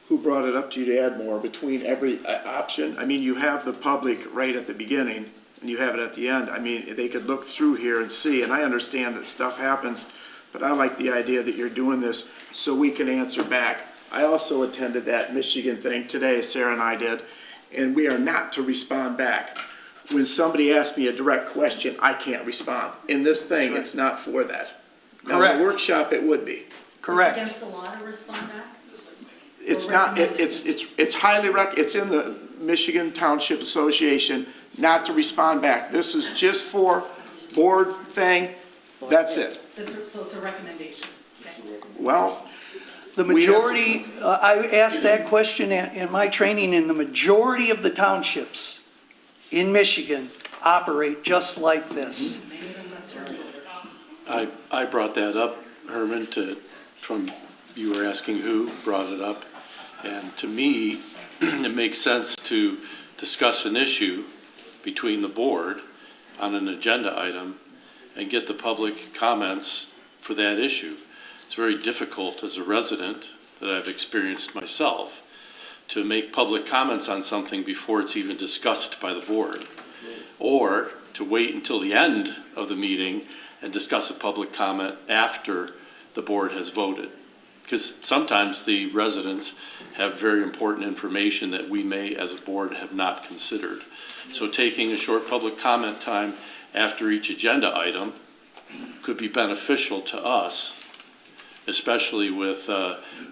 Who brought it up to you to add more between every option? I mean, you have the public right at the beginning, and you have it at the end. I mean, they could look through here and see, and I understand that stuff happens, but I like the idea that you're doing this so we can answer back. I also attended that Michigan thing today, Sarah and I did, and we are not to respond back. When somebody asks me a direct question, I can't respond. In this thing, it's not for that. Now, in Correct. the workshop, it would be. Correct. It's against the law to respond back? It's not, it's highly it's in the Michigan Township Association not to respond back. This is just for board thing, that's it. So it's a recommendation? Well, The majority, I asked that question in my training, and the majority of the townships in Michigan operate just like this. I brought that up, Herman, you were asking who brought it up. And to me, it makes sense to discuss an issue between the board on an agenda item and get the public comments for that issue. It's very difficult as a resident that I've experienced myself to make public comments on something before it's even discussed by the board, or to wait until the end of the meeting and discuss a public comment after the board has voted. Because sometimes the residents have very important information that we may, as a board, have not considered. So taking a short public comment time after each agenda item could be beneficial to us, especially with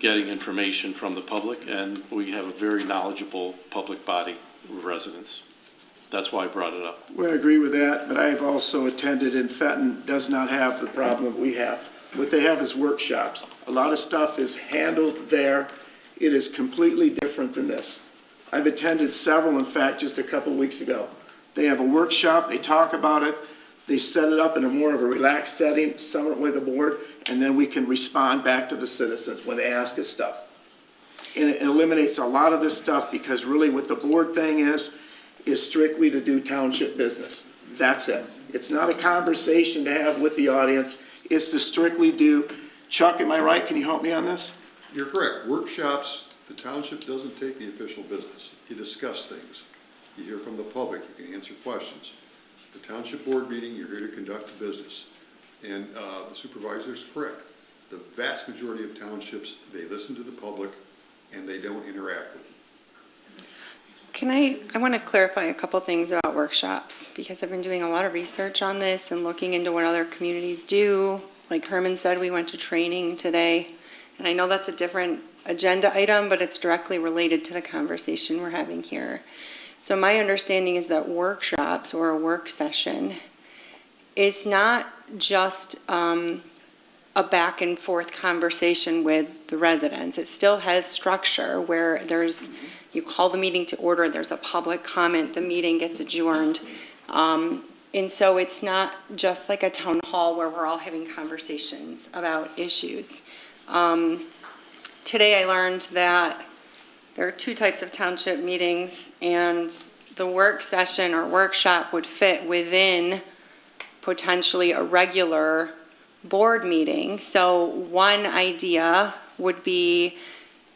getting information from the public, and we have a very knowledgeable public body of residents. That's why I brought it up. well, I agree with that, but I've also attended, and Fenton does not have the problem we have. What they have is workshops. A lot of stuff is handled there. It is completely different than this. I've attended several, in fact, just a couple weeks ago. They have a workshop, they talk about it, they set it up in a more of a relaxed setting, summit with the board, and then we can respond back to the citizens when they ask us stuff. And it eliminates a lot of this stuff, because really what the board thing is strictly to do township business. That's it. It's not a conversation to have with the audience. It's to strictly do, Chuck, am I right? Can you help me on this? You're correct. Workshops, the township doesn't take the official business. You discuss things. You hear from the public. You can answer questions. The township board meeting, you're here to conduct the business. And the supervisor is correct. The vast majority of townships, they listen to the public and they don't interact with them. I want to clarify a couple things about workshops, because I've been doing a lot of research on this and looking into what other communities do. Like Herman said, we went to training today, and I know that's a different agenda item, but it's directly related to the conversation we're having here. So my understanding is that workshops or a work session is not just a back and forth conversation with the residents. It still has structure where you call the meeting to order, there's a public comment, the meeting gets adjourned. And so it's not just like a town hall where we're all having conversations about issues. Today I learned that there are two types of township meetings, and the work session or workshop would fit within potentially a regular board meeting. So one idea would be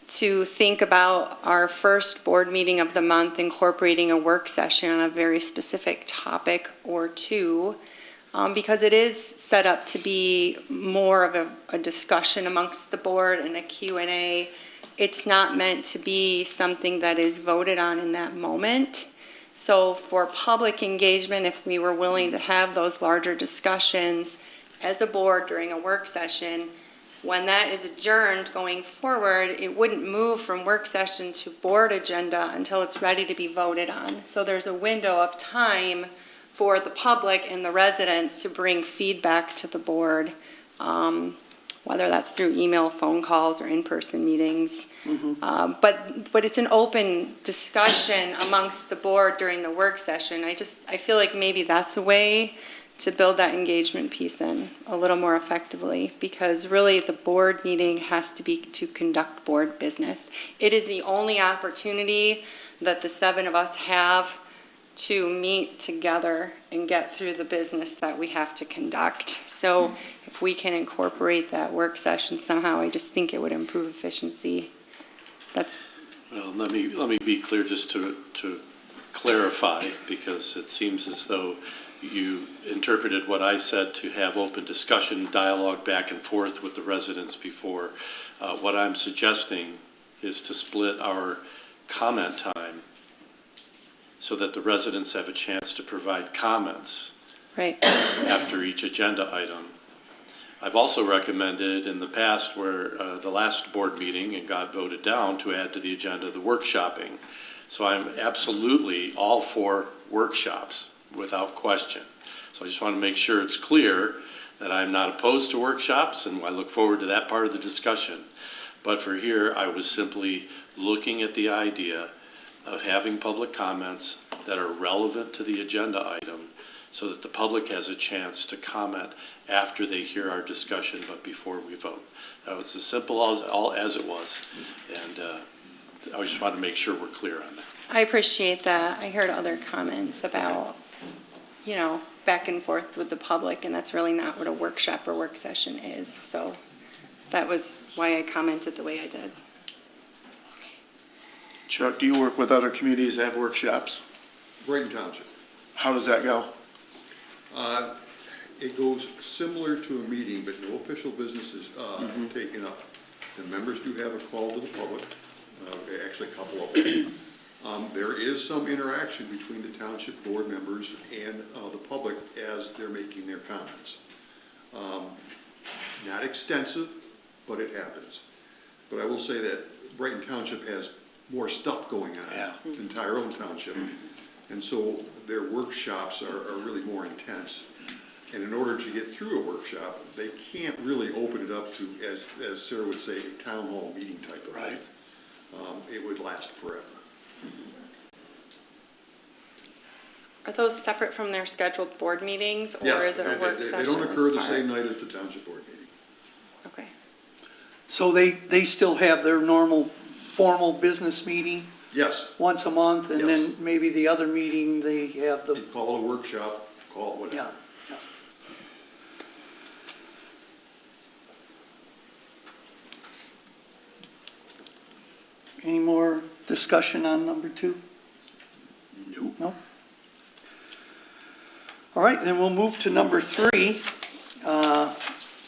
to think about our first board meeting of the month incorporating a work session on a very specific topic or two, because it is set up to be more of a discussion amongst the board and a Q&A. It's not meant to be something that is voted on in that moment. So for public engagement, if we were willing to have those larger discussions as a board during a work session, when that is adjourned going forward, it wouldn't move from work session to board agenda until it's ready to be voted on. So there's a window of time for the public and the residents to bring feedback to the board, whether that's through email, phone calls, or in-person meetings. But it's an open discussion amongst the board during the work session. I feel like maybe that's a way to build that engagement piece in a little more effectively, because really the board meeting has to be to conduct board business. It is the only opportunity that the seven of us have to meet together and get through the business that we have to conduct. So if we can incorporate that work session somehow, I just think it would improve efficiency. Well, let me be clear just to clarify, because it seems as though you interpreted what I said to have open discussion, dialogue back and forth with the residents before. What I'm suggesting is to split our comment time so that the residents have a chance to provide comments after each agenda item. I've also recommended in the past, where the last board meeting and got voted down, to add to the agenda the workshopping. So I'm absolutely all for workshops, without question. So I just want to make sure it's clear that I'm not opposed to workshops, and I look forward to that part of the discussion. But for here, I was simply looking at the idea of having public comments that are relevant to the agenda item, so that the public has a chance to comment after they hear our discussion, but before we vote. That was as simple as it was. And I just want to make sure we're clear on that. I appreciate that. I heard other comments about, back and forth with the public, and that's really not what a workshop or work session is. So that was why I commented the way I did. Chuck, do you work with other communities that have workshops? Brighton Township. How does that go? It goes similar to a meeting, but no official business is taken up. The members do have a call to the public, actually a couple of them. There is some interaction between the township board members and the public as they're making their comments. Not extensive, but it happens. But I will say that Brighton Township has more stuff going on than Tyrone Township. And so their workshops are really more intense. And in order to get through a workshop, they can't really open it up to, as Sarah would say, a town hall meeting type of thing. It would last forever. Are those separate from their scheduled board meetings, or Yes, is it a work session? they don't occur the as same part? night as the township board meeting. Okay. So they still have their normal formal business meeting Yes. once a month, and Yes. then maybe the other meeting, they have the, You call it a workshop, call it whatever. yeah. Any more discussion on number 2? No? All right, then we'll move to number 3,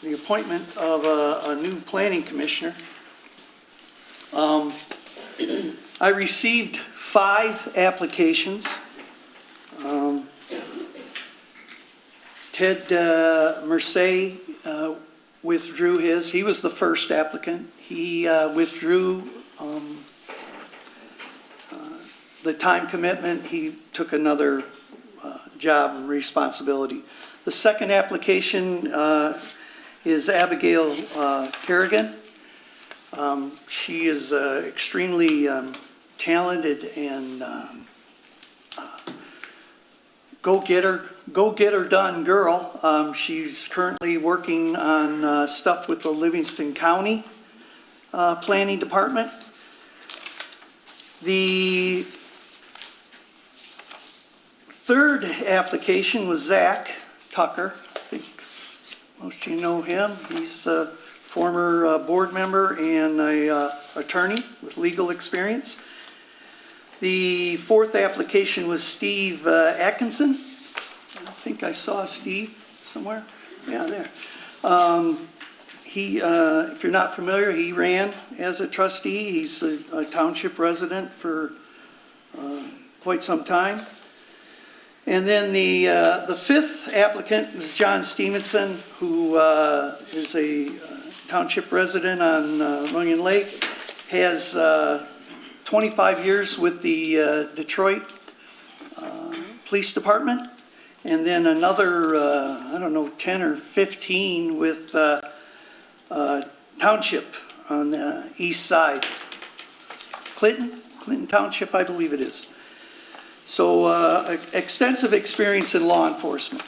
the appointment of a new planning commissioner. I received 5 applications. Ted Mercer withdrew his. He was the first applicant. He withdrew the time commitment. He took another job and responsibility. The second application is Abigail Kerrigan. She is extremely talented and go get her done girl. She's currently working on stuff with the Livingston County Planning Department. The third application was Zach Tucker. I think most of you know him. He's a former board member and a attorney with legal experience. The fourth application was Steve Atkinson. I think I saw Steve somewhere. Yeah, there. If you're not familiar, he ran as a trustee. He's a township resident for quite some time. And then the fifth applicant was John Stevenson, who is a township resident on Runyon Lake, has 25 years with the Detroit Police Department, and then another, 10 or 15 with Township on the east side. Clinton Township, I believe it is. So extensive experience in law enforcement.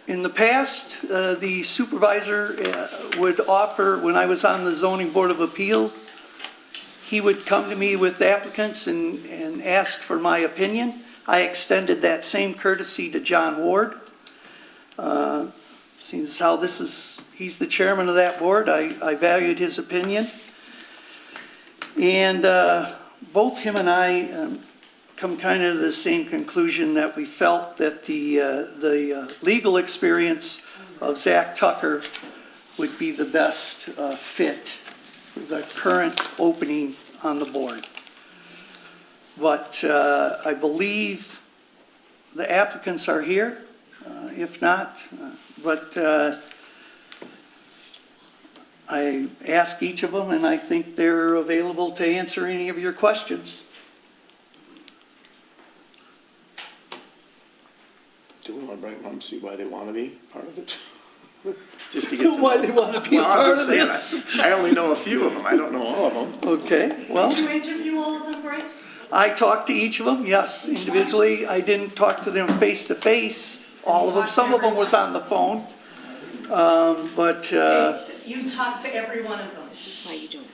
In the past, the supervisor would offer, when I was on the Zoning Board of Appeals, he would come to me with applicants and ask for my opinion. I extended that same courtesy to John Ward. Seems how he's the chairman of that board. I valued his opinion. And both him and I come kind of to the same conclusion that we felt that the legal experience of Zach Tucker would be the best fit for the current opening on the board. But I believe the applicants are here. If not, but I ask each of them, and I think they're available to answer any of your questions. Do we want to bring them up and see why they want to be part of it? Just to get Why they want to be a part of this? I only know a few of them. I don't know all of them. Okay, well. Did you interview all of them, Greg? I talked to each of them, yes, individually. I didn't talk to them face to face, all of them. Some of them was on the phone. But you talked to every one of them. This is why you don't.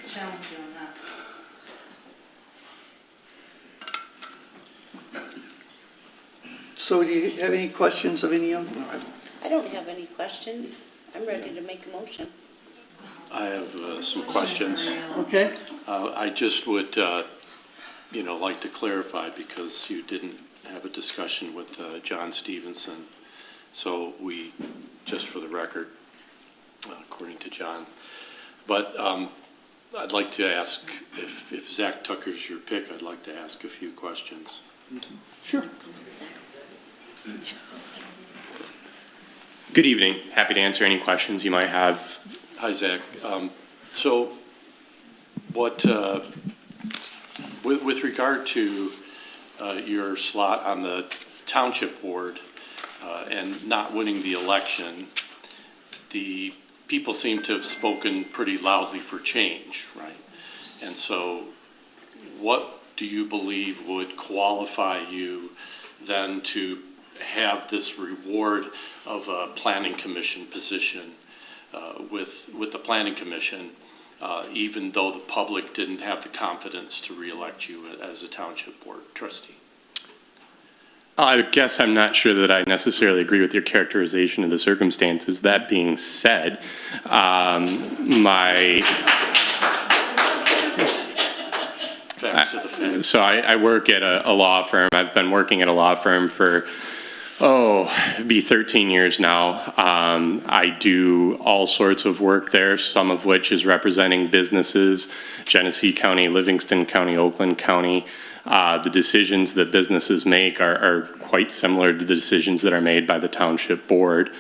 Challenge you on that. so do you have any questions of any of them? I don't have any questions. I'm ready to make a motion. I have some questions. Okay. I just would, like to clarify, because you didn't have a discussion with John Stevenson. So we, just for the record, according to John. But I'd like to ask, if Zach Tucker's your pick, I'd like to ask a few questions. Sure. Good evening. Happy to answer any questions you might have. Hi, Zach. So what, with regard to your slot on the township board and not winning the election, the people seem to have spoken pretty loudly for change, right? And so what do you believe would qualify you then to have this reward of a planning commission position with the planning commission, even though the public didn't have the confidence to reelect you as a township board trustee? I guess I'm not sure that I necessarily agree with your characterization of the circumstances. That being said, So I work at a law firm. I've been working at a law firm for, it'd be 13 years now. I do all sorts of work there, some of which is representing businesses, Genesee County, Livingston County, Oakland County. The decisions that businesses make are quite similar to the decisions that are made by the township board.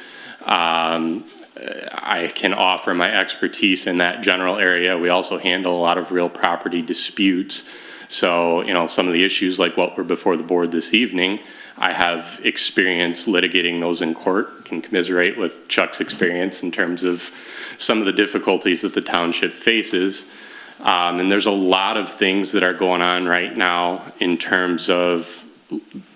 I can offer my expertise in that general area. We also handle a lot of real property disputes. So, some of the issues like what were before the board this evening, I have experience litigating those in court, can commiserate with Chuck's experience in terms of some of the difficulties that the township faces. And there's a lot of things that are going on right now in terms of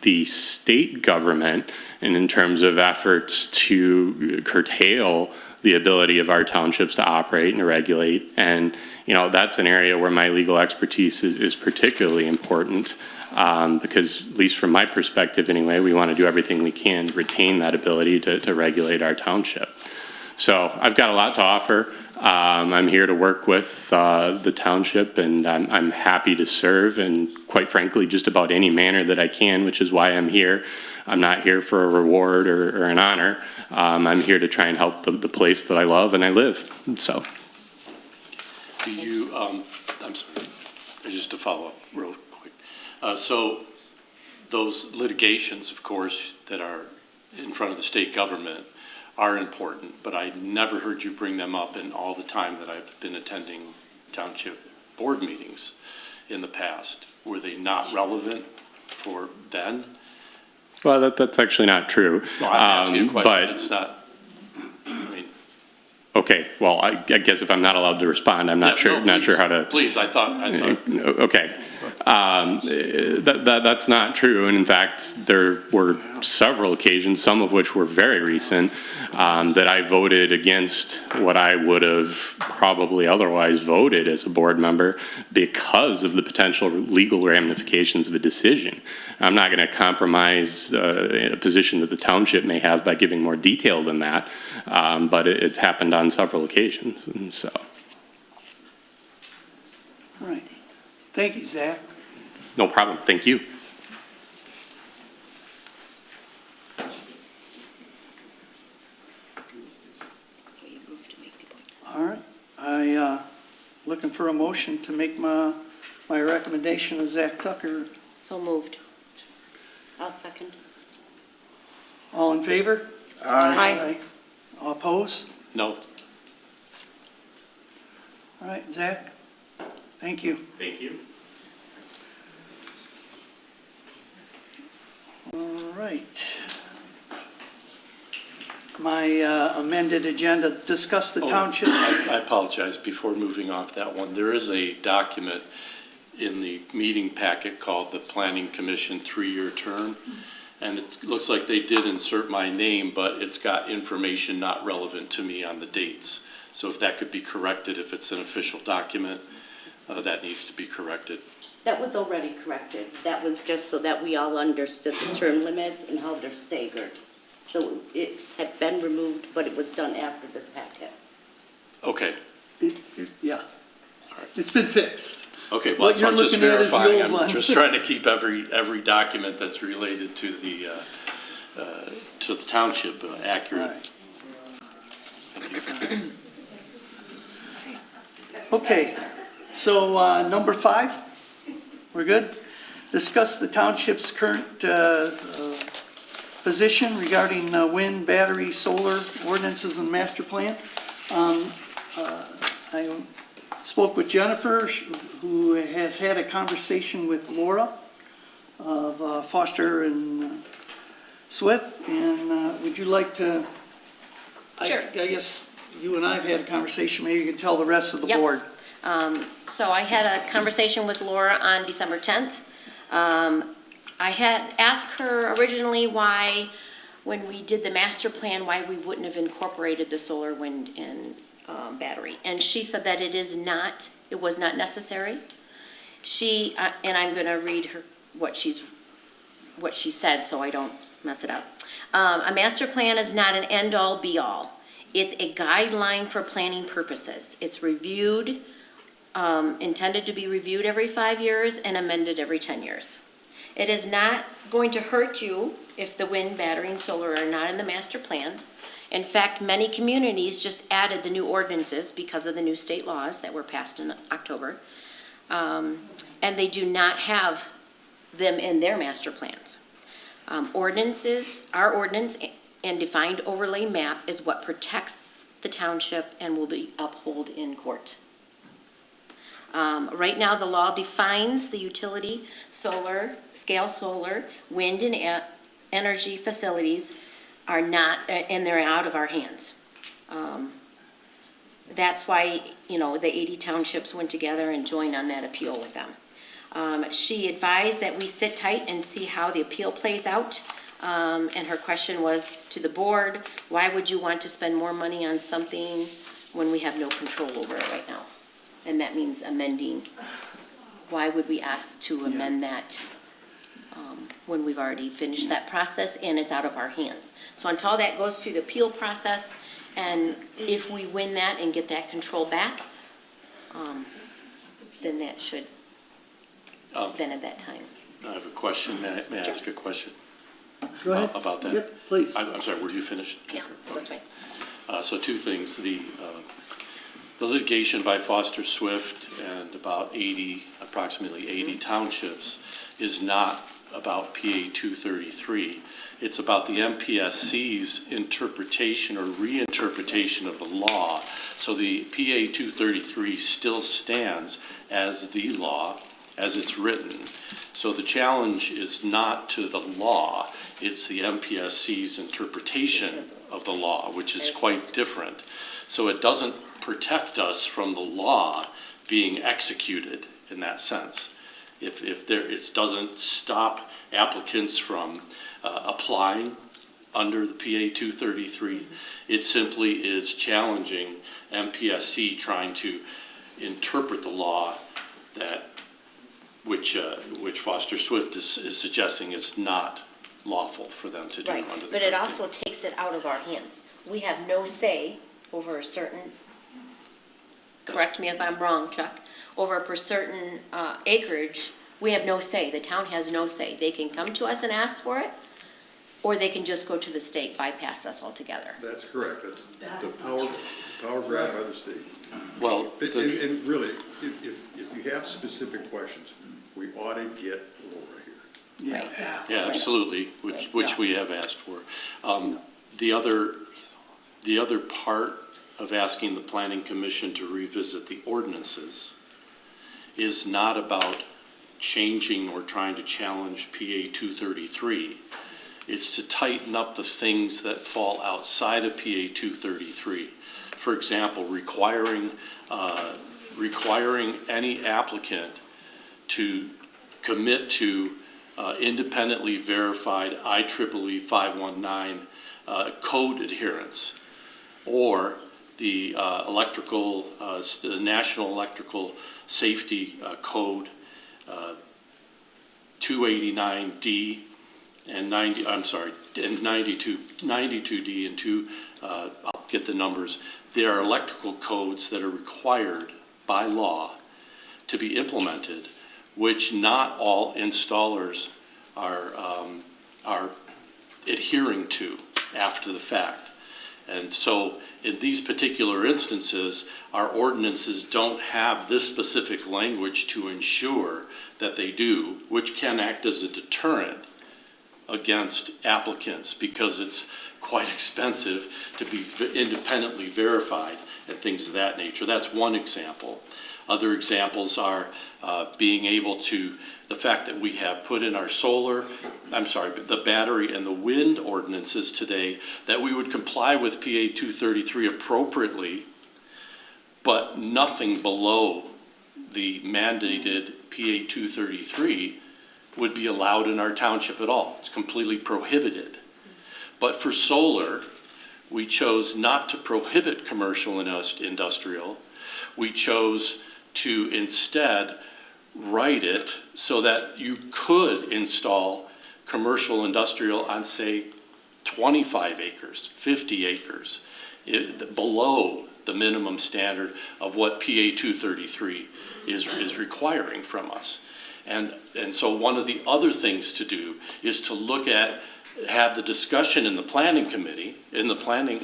the state government and in terms of efforts to curtail the ability of our townships to operate and regulate. And, you know, that's an area where my legal expertise is particularly important, because, at least from my perspective anyway, we want to do everything we can to retain that ability to regulate our township. So I've got a lot to offer. I'm here to work with the township, and I'm happy to serve, and quite frankly, just about any manner that I can, which is why I'm here. I'm not here for a reward or an honor. I'm here to try and help the place that I love and I live, so. Do you, I'm sorry, just to follow up real quick. So those litigations, of course, that are in front of the state government are important, but I never heard you bring them up in all the time that I've been attending township board meetings in the past. Were they not relevant for then? Well, that's actually not true. No, I'm asking you a question. But It's not, I mean. okay, well, I guess if I'm not allowed to respond, I'm not sure, not sure how to. Please, I thought. Okay. That's not true. And in fact, there were several occasions, some of which were very recent, that I voted against what I would have probably otherwise voted as a board member because of the potential legal ramifications of a decision. I'm not going to compromise a position that the township may have by giving more detail than that, but it's happened on several occasions, and so. All right. Thank you, Zach. No problem. Thank you. All right. Looking for a motion to make my recommendation of Zach Tucker. So moved. I'll second. All in favor? Aye. All opposed? No. All right, Zach, thank you. Thank you. All right. My amended agenda, discuss the townships. I apologize, before moving off that one, there is a document in the meeting packet called the Planning Commission 3-year term, and it looks like they did insert my name, but it's got information not relevant to me on the dates. So if that could be corrected, if it's an official document, that needs to be corrected. That was already corrected. That was just so that we all understood the term limits and how they're staggered. So it had been removed, but it was done after this packet. Okay. Yeah. It's been fixed. Okay, well, What that's what I'm you're just looking at is the verifying. old I'm one. just trying to keep every document that's related to the township accurate. All right. Okay, so number 5, we're good? Discuss the township's current position regarding wind, battery, solar ordinances and master plan. I spoke with Jennifer, who has had a conversation with Laura of Foster and Swift, and would you like to? Sure. I guess you and I have had a conversation, maybe you can tell the rest of the Yep. board. So I had a conversation with Laura on December 10th. I had asked her originally why, when we did the master plan, why we wouldn't have incorporated the solar, wind, and battery. And she said that it was not necessary. She, and I'm gonna read her, what she said, so I don't mess it up. A master plan is not an end-all, be-all. It's a guideline for planning purposes. It's reviewed, intended to be reviewed every 5 years and amended every 10 years. It is not going to hurt you if the wind, battery, and solar are not in the master plan. In fact, many communities just added the new ordinances because of the new state laws that were passed in October. And they do not have them in their master plans. Our ordinance and defined overlay map is what protects the township and will be upheld in court. Right now, the law defines the utility, solar, scale solar, wind and energy facilities are not, and they're out of our hands. That's why, the 80 townships went together and joined on that appeal with them. She advised that we sit tight and see how the appeal plays out. And her question was to the board, why would you want to spend more money on something when we have no control over it right now? And that means amending. Why would we ask to amend that when we've already finished that process and it's out of our hands? So until that goes through the appeal process, and if we win that and get that control back, then that should, then at that time. I have a question. May I ask a question? Go ahead. About that? Yep, please. I'm sorry, were you finished? Yeah, that's right. So two things. The litigation by Foster Swift and approximately 80 townships is not about PA 233. It's about the MPSC's interpretation or reinterpretation of the law. So the PA 233 still stands as the law as it's written. So the challenge is not to the law, it's the MPSC's interpretation of the law, which is quite different. So it doesn't protect us from the law being executed in that sense. It doesn't stop applicants from applying under the PA 233. It simply is challenging MPSC trying to interpret the law which Foster Swift is suggesting is not lawful for them to do Right, under the. but it also takes it out of our hands. We have no say over a certain, correct me if I'm wrong, Chuck, over a certain acreage, we have no say. The town has no say. They can come to us and ask for it, or they can just go to the state, bypass us altogether. That's correct. That's the power grab by the state. Well, and really, if you have specific questions, we ought to get Laura here. Yeah, absolutely, which we have asked for. The other part of asking the Planning Commission to revisit the ordinances is not about changing or trying to challenge PA 233. It's to tighten up the things that fall outside of PA 233. For example, requiring any applicant to commit to independently verified IEEE 519 code adherence, or the the National Electrical Safety Code 289D and 92D and I'll get the numbers. There are electrical codes that are required by law to be implemented, which not all installers are adhering to after the fact. And so in these particular instances, our ordinances don't have this specific language to ensure that they do, which can act as a deterrent against applicants because it's quite expensive to be independently verified and things of that nature. That's one example. Other examples are being able to, the fact that we have put in our the battery and the wind ordinances today, that we would comply with PA 233 appropriately, but nothing below the mandated PA 233 would be allowed in our township at all. It's completely prohibited. But for solar, we chose not to prohibit commercial and industrial. We chose to instead write it so that you could install commercial industrial on, say, 25 acres, 50 acres, below the minimum standard of what PA 233 is requiring from us. And so one of the other things to do is to look at, have the discussion in the planning committee, in the planning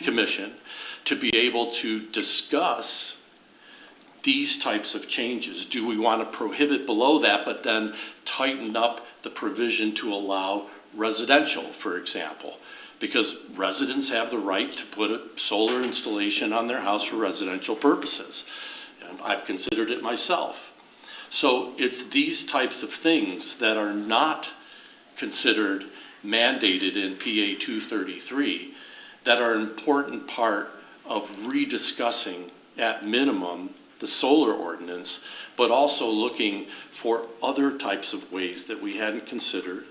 commission, to be able to discuss these types of changes. Do we want to prohibit below that, but then tighten up the provision to allow residential, for example? Because residents have the right to put a solar installation on their house for residential purposes. I've considered it myself. So it's these types of things that are not considered mandated in PA 233 that are an important part of rediscussing, at minimum, the solar ordinance, but also looking for other types of ways that we hadn't considered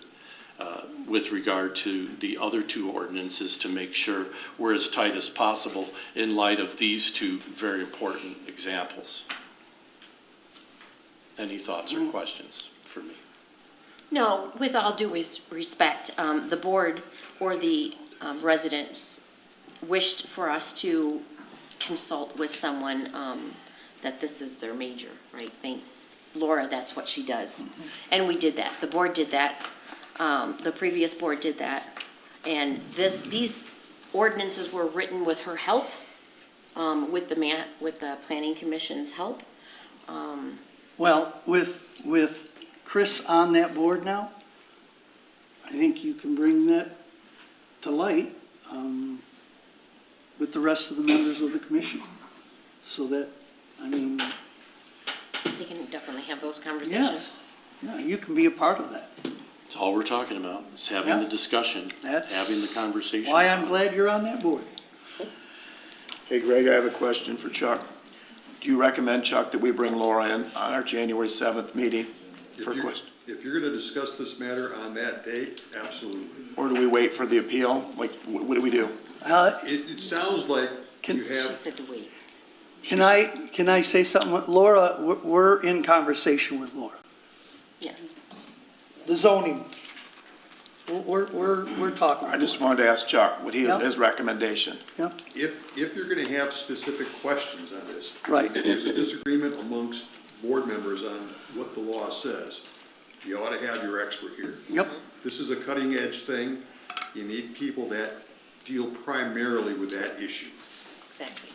with regard to the other two ordinances to make sure we're as tight as possible in light of these two very important examples. Any thoughts or questions for me? No, with all due respect, the board or the residents wished for us to consult with someone that this is their major, right? Laura, that's what she does. And we did that. The board did that. The previous board did that. And these ordinances were written with her help, with the planning commission's help. Well, with Chris on that board now, I think you can bring that to light with the rest of the members of the commission. So that, I mean, They can definitely have those conversations. yes, yeah, you can be a part of that. It's all we're talking about, is having Yeah. the discussion, That's having the conversation. why I'm glad you're on that board. Hey, Greg, I have a question for Chuck. Do you recommend, Chuck, that we bring Laura in on our January 7th meeting for a question? If you're gonna discuss this matter on that date, absolutely. Or do we wait for the appeal? Like, what do we do? It sounds like you She have, said to wait. Can I say something? Laura, we're in conversation with Laura. Yes. The zoning, we're talking. I just wanted to ask Chuck what Yeah. his recommendation. if you're gonna have specific questions on this. Right. There's a disagreement amongst board members on what the law says. You ought to have your expert here. Yep. This is a cutting edge thing. You need people that deal primarily with that issue. Exactly.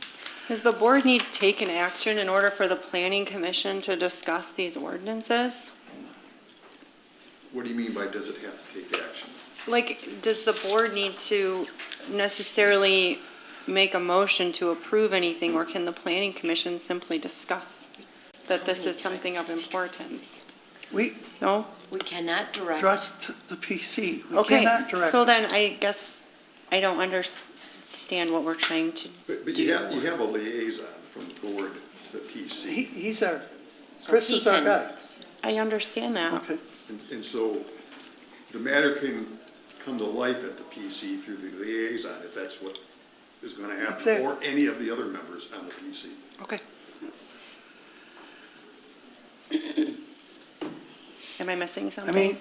Does the board need to take an action in order for the planning commission to discuss these ordinances? What do you mean by does it have to take action? Like, does the board need to necessarily make a motion to approve anything, or can the planning commission simply discuss that this is something of importance? No? We cannot direct. Direct the PC. We Okay, cannot direct. so then I guess I don't understand what we're trying to But you have a liaison from the board, the PC. He's our, Chris is our guy. I understand that. Okay. And so the matter can come to life at the PC through the liaison, if that's what is gonna happen, Exactly. or any of the other members on the PC. Okay. Am I missing something?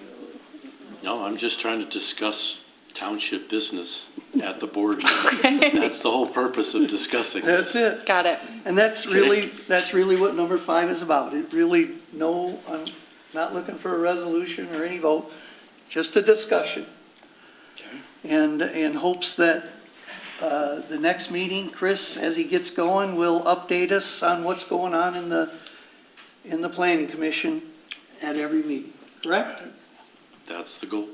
No, I'm just trying to discuss township business at the board. That's the whole purpose of discussing. That's it. Got it. And that's really what number 5 is about. It really, no, I'm not looking for a resolution or any vote, just a discussion. And in hopes that the next meeting, Chris, as he gets going, will update us on what's going on in the planning commission at every meeting, correct? That's the goal.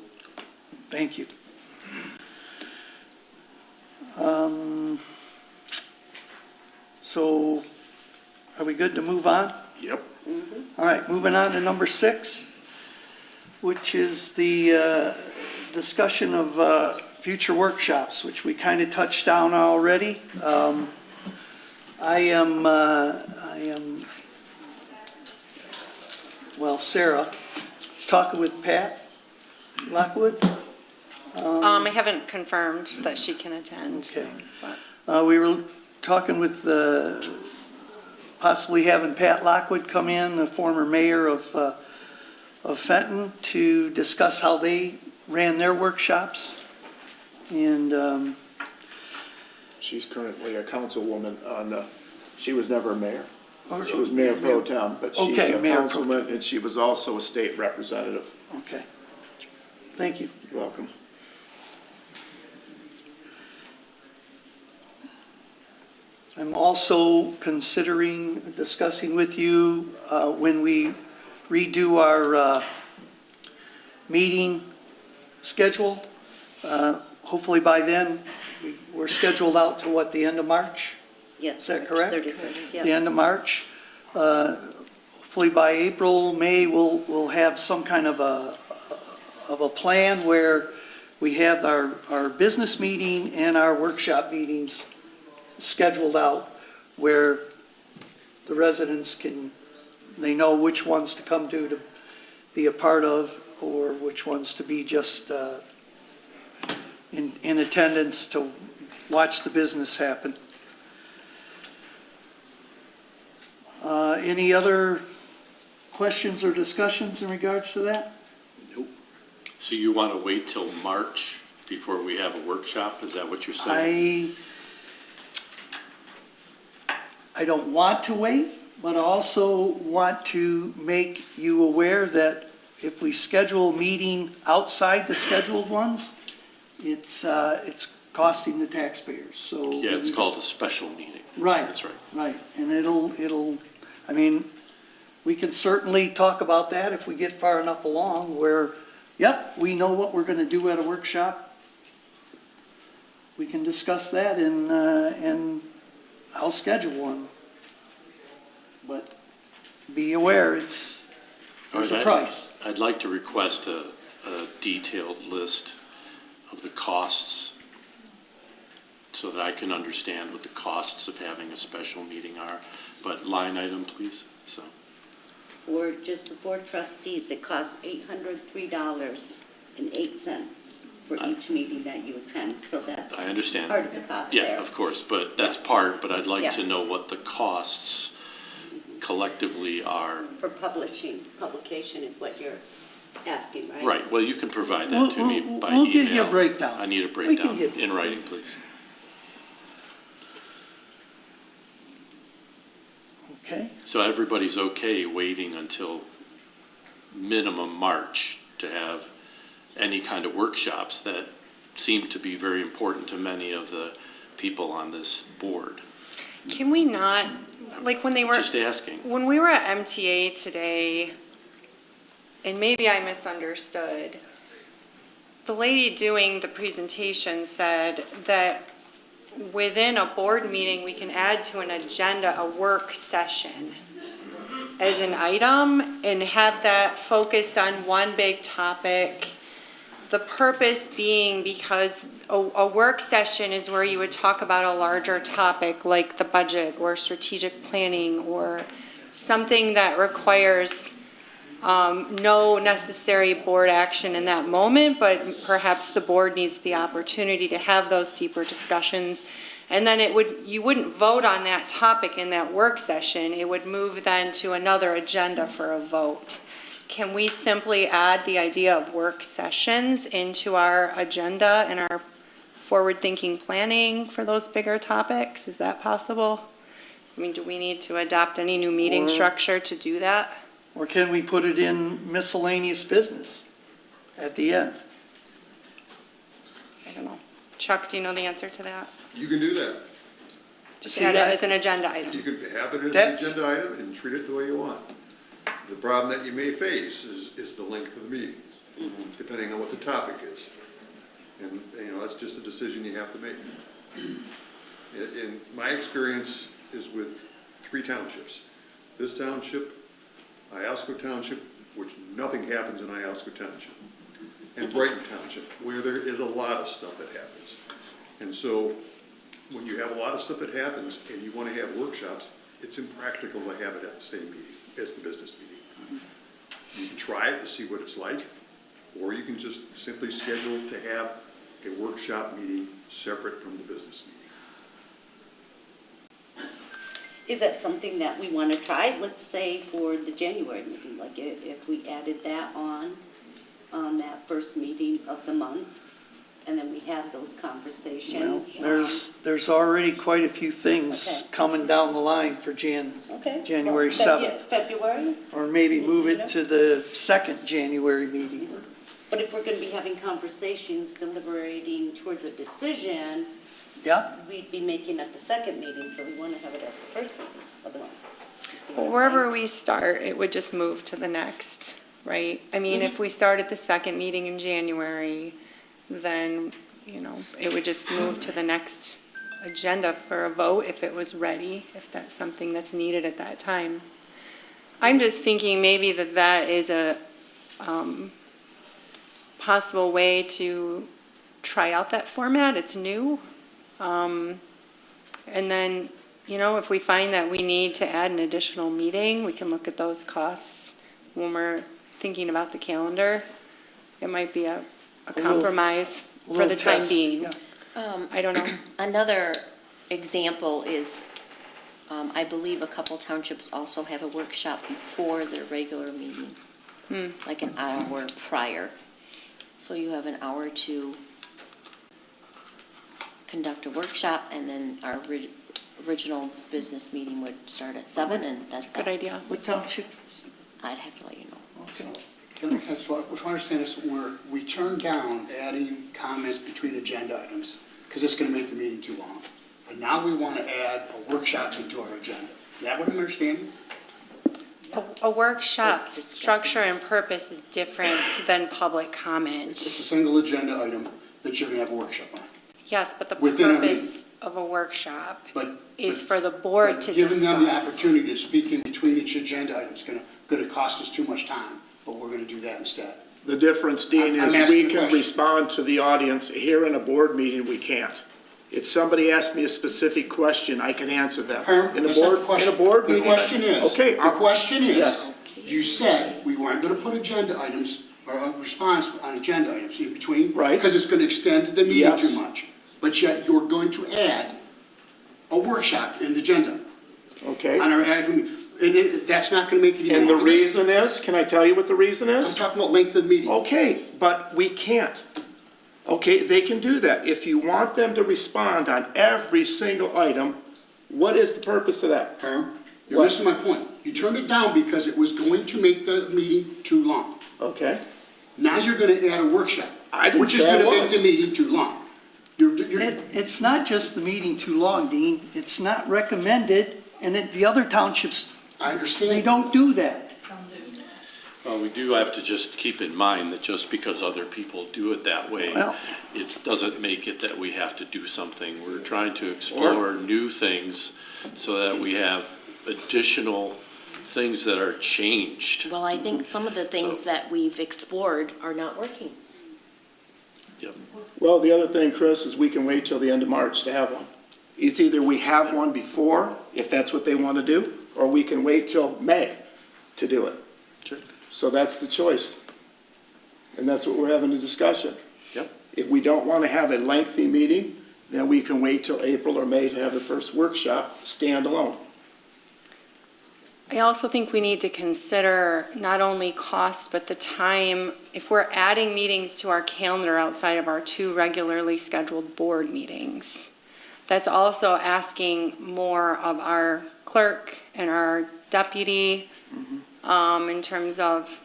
Thank you. So, are we good to move on? Yep. All right, moving on to number 6, which is the discussion of future workshops, which we kind of touched on already. Sarah was talking with Pat Lockwood. I haven't confirmed that she can attend. Okay. We were talking with possibly having Pat Lockwood come in, the former mayor of Fenton, to discuss how they ran their workshops. And She's currently a councilwoman she was never a mayor. She was mayor pro tem, but she's Okay, a mayor pro councilman, and she was also a state representative. Okay. Thank you. You're welcome. I'm also considering discussing with you when we redo our meeting schedule. Hopefully by then, we're scheduled out to what, the end of March? Yes. Is that correct? 31st, yes. The end of March. Hopefully by April, May, we'll have some kind of a plan where we have our business meeting and our workshop meetings scheduled out where the residents they know which ones to come to be a part of, or which ones to be just in attendance to watch the business happen. Any other questions or discussions in regards to that? So you want to wait till March before we have a workshop? Is that what you're saying? I don't want to wait, but I also want to make you aware that if we schedule a meeting outside the scheduled ones, it's costing the taxpayers, so. Yeah, it's called a special meeting. Right. That's right. Right, and I mean, we can certainly talk about that if we get far enough along where, yep, we know what we're gonna do at a workshop. We can discuss that and I'll schedule one. But be aware, there's a price. I'd like to request a detailed list of the costs so that I can understand what the costs of having a special meeting are. But line item, please, so. For just the 4 trustees, it costs $803.08 for each meeting that you attend, so that's I understand. part of the cost there. Yeah, of course, but that's part, but I'd like Yeah. to know what the costs collectively are. For publication is what you're asking, right? Right, well, you can provide that to me by email. We'll give you a breakdown. I need a can breakdown give- in writing, please. Okay, So everybody's okay waiting until minimum March to have any kind of workshops that seem to be very important to many of the people on this board? Can we not, like when they were. Just asking. When we were at MTA today, and maybe I misunderstood, the lady doing the presentation said that within a board meeting, we can add to an agenda a work session as an item and have that focused on one big topic. The purpose being because a work session is where you would talk about a larger topic like the budget or strategic planning or something that requires no necessary board action in that moment, but perhaps the board needs the opportunity to have those deeper discussions. And then you wouldn't vote on that topic in that work session. It would move then to another agenda for a vote. Can we simply add the idea of work sessions into our agenda and our forward-thinking planning for those bigger topics? Is that possible? I mean, do we need to adopt any new meeting structure to do that? or can we put it in miscellaneous business at the end? I don't know. Chuck, do you know the answer to that? You can do that. Just add it as an agenda item. You could have it as an agenda item and treat it the way you want. The problem that you may face is the length of the meeting, depending on what the topic is. And, you know, that's just a decision you have to make. In my experience is with 3 townships. This township, Iosco Township, which nothing happens in Iosco Township, and Brighton Township, where there is a lot of stuff that happens. And so, when you have a lot of stuff that happens and you want to have workshops, it's impractical to have it at the same meeting as the business meeting. You can try it to see what it's like, or you can just simply schedule to have a workshop meeting separate from the business meeting. Is that something that we want to try? Let's say for the January meeting, like if we added that on that first meeting of the month, and then we had those conversations. Well, there's already quite a few things coming down the line for January 7th. February? Or maybe move it to the second January meeting. But if we're going to be having conversations, deliberating towards a decision, Yeah, we'd be making at the second meeting, so we want to have it at the first meeting of the month. You see what Well, I'm wherever saying? we start, it would just move to the next, right? I mean, if we start at the second meeting in January, then, you know, it would just move to the next agenda for a vote if it was ready, if that's something that's needed at that time. I'm just thinking maybe that is a possible way to try out that format. It's new. And And then, if we find that we need to add an additional meeting, we can look at those costs when we're thinking about the calendar. It might be a compromise for the time being. I don't know. Another example is, I believe a couple townships also have a workshop before their regular meeting, like an hour prior. So you have an hour to conduct a workshop, and then our original business meeting would start at 7, and that's Good idea. What township? I'd have to let you know. Okay. That's what I understand is we turned down adding comments between agenda items because it's going to make the meeting too long. But now we want to add a workshop into our agenda. Is that what I'm understanding? A workshop's structure and purpose is different than public comment. It's a single agenda item that you're going to have a workshop on. Yes, but the Within a purpose of a workshop But is for the board to giving them the discuss. opportunity to speak in between each agenda item is going to cost us too much time, but we're going to do that instead. The difference, Dean, I'm is asking we a can question. respond to the audience. Here in a board meeting, we can't. If somebody asks me a specific question, I can answer them. Herm, In a that's not board, the question. in a board The meeting. question is, Okay. the question is, Yes. you said we weren't going to put agenda items or a response on agenda items in between. Right. Because it's going to extend the meeting Yes. too much. But yet you're going to add a workshop in the agenda. Okay. On our, and that's not going to make it even And the longer. reason is, can I tell you what the reason I'm is? talking about length of the meeting. Okay, but we can't. Okay, they can do that. If you want them to respond on every single item, what is the purpose of that? Herm, you're What? missing my point. You turned it down because it was going to make the meeting too long. Okay. Now you're going to add a workshop, I didn't which is say I going to make was. the meeting too long. It's not just the meeting too long, Dean. It's not recommended, and the other townships, I understand. they don't do that. Well, we do have to just keep in mind that just because other people do it that way, Well- it doesn't make it that we have to do something. We're trying to explore new things so that we have additional things that are changed. Well, I think some of the things that we've explored are not working. Yep. Well, the other thing, Chris, is we can wait till the end of March to have one. It's either we have one before, if that's what they want to do, or we can wait till May to do it. Sure. So that's the choice. And that's what we're having a discussion. Yep. If we don't want to have a lengthy meeting, then we can wait till April or May to have the first workshop standalone. I also think we need to consider not only cost, but the time. If we're adding meetings to our calendar outside of our 2 regularly scheduled board meetings, that's also asking more of our clerk and our deputy in terms of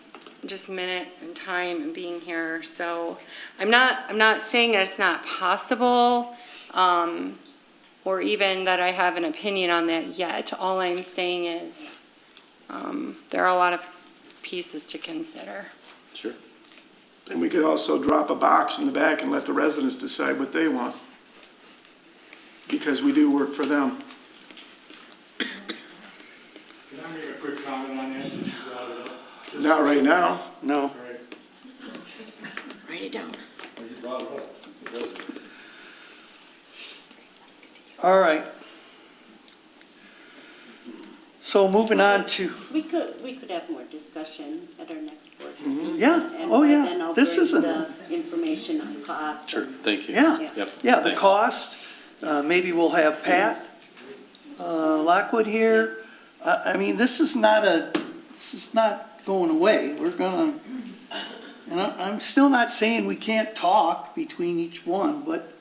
just minutes and time and being here. So I'm not saying that it's not possible, or even that I have an opinion on that yet. All I'm saying is, there are a lot of pieces to consider. Sure. And we could also drop a box in the back and let the residents decide what they want. Because we do work for them. Can I make a quick comment on that? since you brought it up? Not right now. No. Write it down. Well, you brought it up. All right. So moving on to, We could have more discussion at our next board meeting. yeah, And oh by yeah, then I'll this bring isn't, the information on cost. Sure, and- thank you. yeah, Yep. yeah, the Thanks. cost, maybe we'll have Pat Lockwood here. I mean, this is not going away. We're gonna, and I'm still not saying we can't talk between each one, but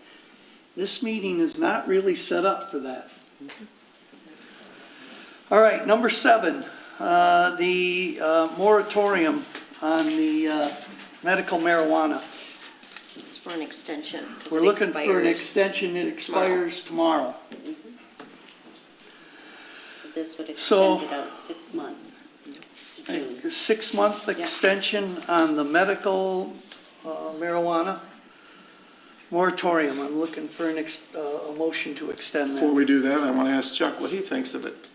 this meeting is not really set up for that. All right, number 7, the moratorium on the medical marijuana. It's for an extension. 'cause We're it looking for an expires extension, it expires tomorrow. So this would So- extend it out 6 months to June. A 6-month extension on the medical marijuana moratorium. I'm looking for a motion to extend Before that. we do that, I want to ask Chuck what he thinks of it.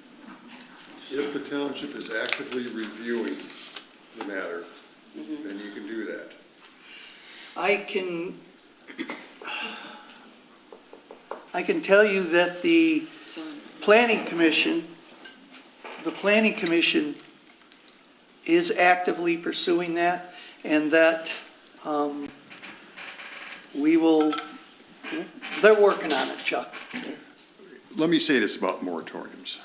If the township is actively reviewing the matter, then you can do that. I can tell you that the planning commission is actively pursuing that, and that they're working on it, Chuck. Let me say this about moratoriums.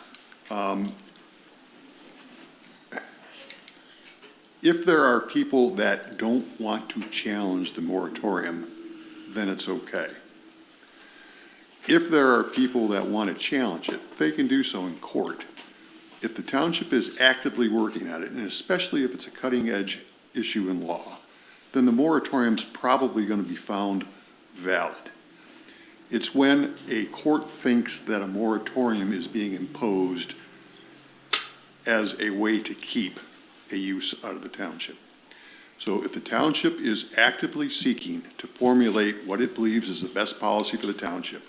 If there are people that don't want to challenge the moratorium, then it's okay. If there are people that want to challenge it, they can do so in court. If the township is actively working on it, and especially if it's a cutting-edge issue in law, then the moratorium's probably going to be found valid. It's when a court thinks that a moratorium is being imposed as a way to keep a use out of the township. So if the township is actively seeking to formulate what it believes is the best policy for the township,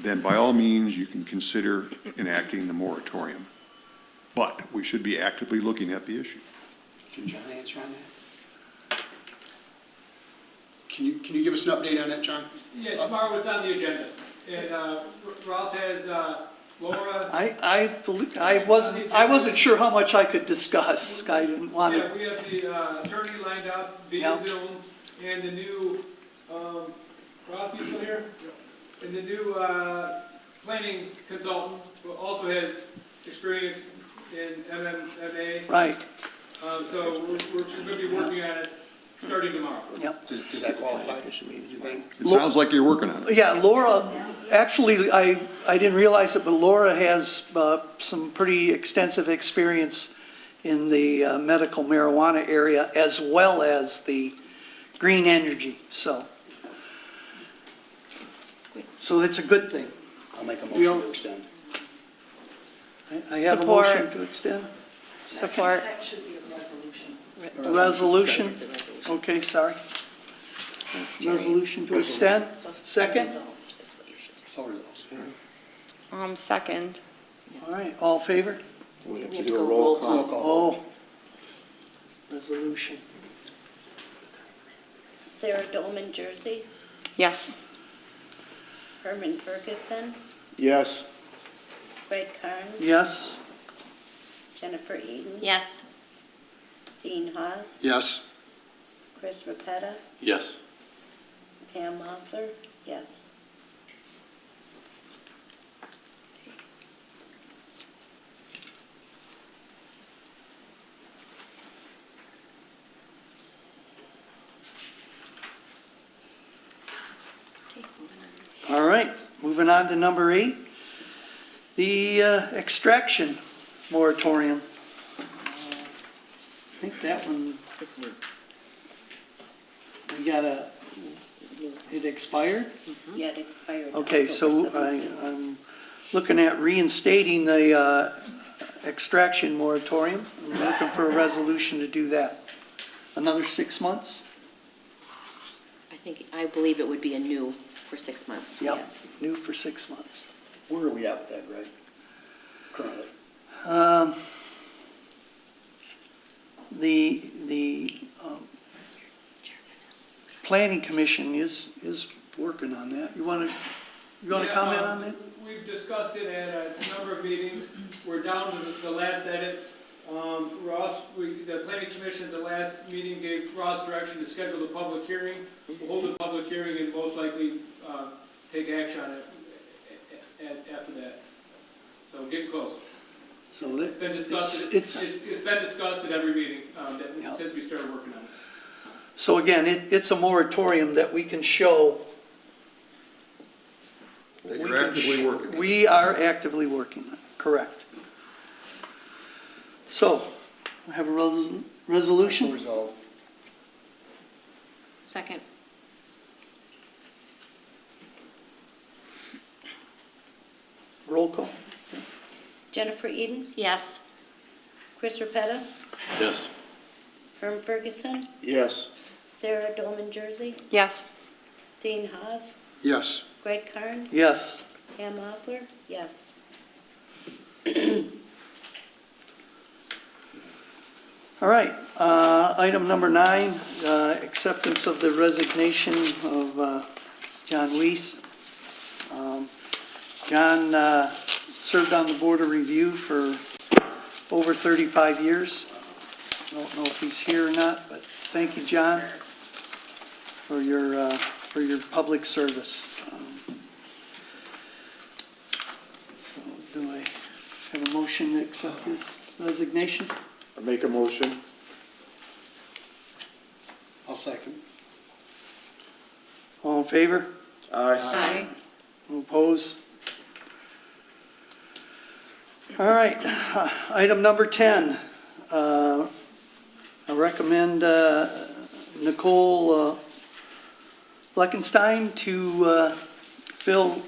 then by all means, you can consider enacting the moratorium. But we should be actively looking at the issue. Can John answer on that? Can you give us an update on that, John? Yeah, tomorrow it's on the agenda. And Ross has Laura. I wasn't sure how much I could discuss. I didn't want Yeah, to. we have the attorney lined up via Zoom, and the new, Ross, you still here? And the new planning consultant, who also has experience in MMA. Right. So we're going to be working on it starting tomorrow. Yep. Does that qualify, you think? It sounds like you're working on it. Yeah, Laura, actually, I didn't realize it, but Laura has some pretty extensive experience in the medical marijuana area as well as the green energy, so it's a good thing. I'll make a motion to extend. I have a Support. motion to extend. Support. That should be a resolution. Resolution? Okay, sorry. Resolution to extend, second? Second. All right, all in favor? We have We have to go roll call. Oh, resolution. Sarah Dolman, Jersey. Yes. Herman Ferguson. Yes. Greg Carnes. Yes? Jennifer Eden. Yes. Dean Haas. Yes. Chris Rapetta. Yes. Pam Moffler. Yes. All right, moving on to number 8, the extraction moratorium. I think that one, It's new. it expired? Yeah, it expired. Okay, so October 17th. I'm looking at reinstating the extraction moratorium. I'm looking for a resolution to do that. Another 6 months? I believe it would be a new for 6 months. Yep, Yes. new for 6 months. Where are we at with that, Greg, currently? The planning commission is working on that. You want to Yeah, comment on that? We've discussed it at a number of meetings. We're down to the last edits. Ross, the planning commission at the last meeting gave Ross direction to schedule the public hearing. We'll hold the public hearing and most likely take action on it after that. So getting close. So It's been discussed, it's been discussed at every meeting since we started working on it. So again, it's a moratorium that we can show. That you're actively working on. We are actively working on it, correct. So, we have a resolution? Resolve. Second. Roll call. Jennifer Eden. Yes. Chris Rapetta. Yes. Herm Ferguson. Yes. Sarah Dolman, Jersey. Yes. Dean Haas. Yes. Greg Carnes. Yes. Pam Moffler. Yes. All right, item number 9, acceptance of the resignation of John Weiss. John served on the Board of Review for over 35 years. I don't know if he's here or not, but thank you, John, for your public service. So do I have a motion to accept his resignation? I make a motion. I'll second. All in favor? Aye. All opposed? All right, item number 10. I recommend Nicole Fleckenstein to fill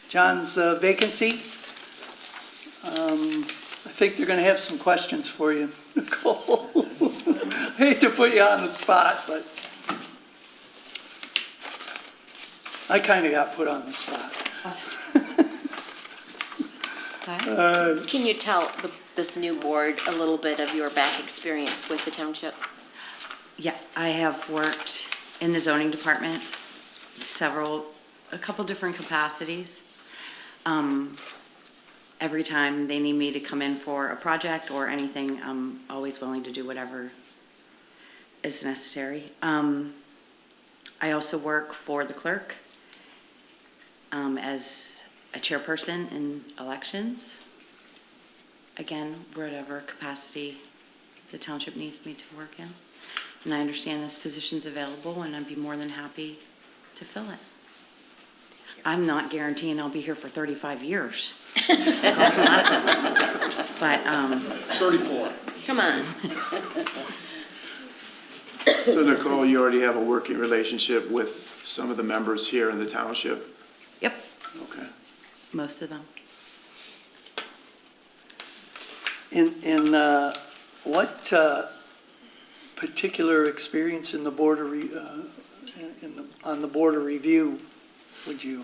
John's vacancy. I think they're going to have some questions for you, Nicole. Hate to put you on the spot, but I kind of got put on the spot. Can you tell this new board a little bit of your back experience with the township? Yeah, I have worked in the zoning department, a couple different capacities. Every time they need me to come in for a project or anything, I'm always willing to do whatever is necessary. I also work for the clerk as a chairperson in elections. Again, whatever capacity the township needs me to work in. And I understand this position's available, and I'd be more than happy to fill it. I'm not guaranteeing I'll be here for 35 years. God bless it. But, 34. Come on. So Nicole, you already have a working relationship with some of the members here in the township? Yep. Okay. Most of them. In what particular experience in the Board of, on the Board of Review would you?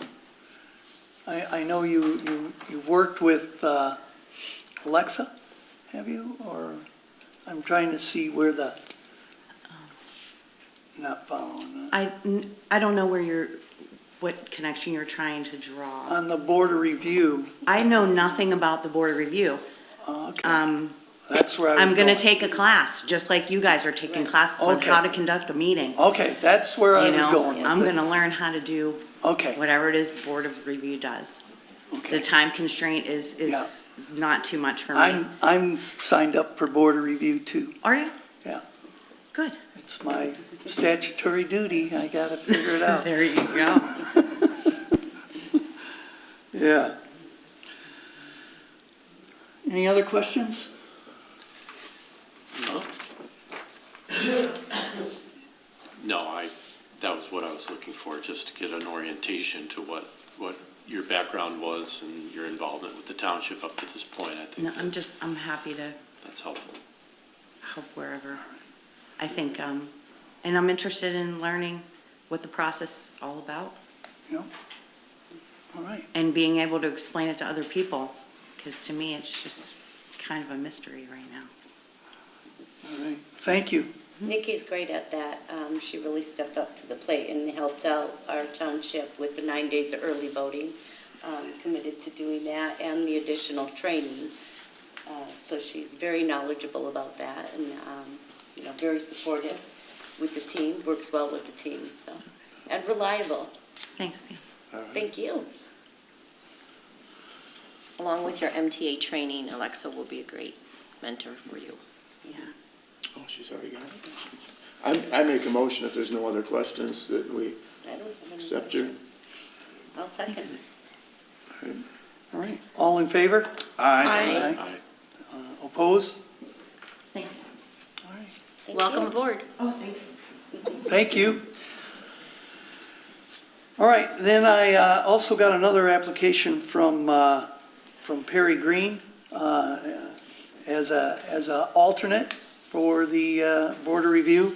I know you've worked with Alexa, have you? Or I'm trying to see where the, not following. I don't know what connection you're trying to draw. On the Board of Review. I know nothing about the Board of Review. Okay. That's where I was I'm going. gonna take a class, just like you guys are taking classes on Okay. how to conduct a meeting. Okay, that's where I was going with I'm it. gonna learn how to do Okay. whatever it is Board of Review does. The time constraint is not too much for me. I'm signed up for Board of Review too. Are you? Yeah. Good. It's my statutory duty. I gotta figure it out. There you go. Yeah. Any other questions? No, that was what I was looking for, just to get an orientation to what your background was and your involvement with the township up to this point. I think No, I'm happy to that's helpful. help wherever. I think, and I'm interested in learning what the process is all about. Yeah. All right. And being able to explain it to other people, because to me, it's just kind of a mystery right now. All right. Thank you. Nikki's great at that. She really stepped up to the plate and helped out our township with the 9 days of early voting. Committed to doing that and the additional training. So she's very knowledgeable about that and, very supportive with the team, works well with the team, so. And reliable. Thanks, Pam. Thank you. Along with your MTA training, Alexa will be a great mentor for you. Yeah. Oh, she's already got it. I make a motion if there's no other questions that we I don't have any accept her. questions. I'll second. All right. All in favor? Aye. Aye. Opposed? Thanks. All right. Thank Welcome you. aboard. Oh, thanks. Thank you. All right, then I also got another application from Perry Green as a alternate for the Board of Review.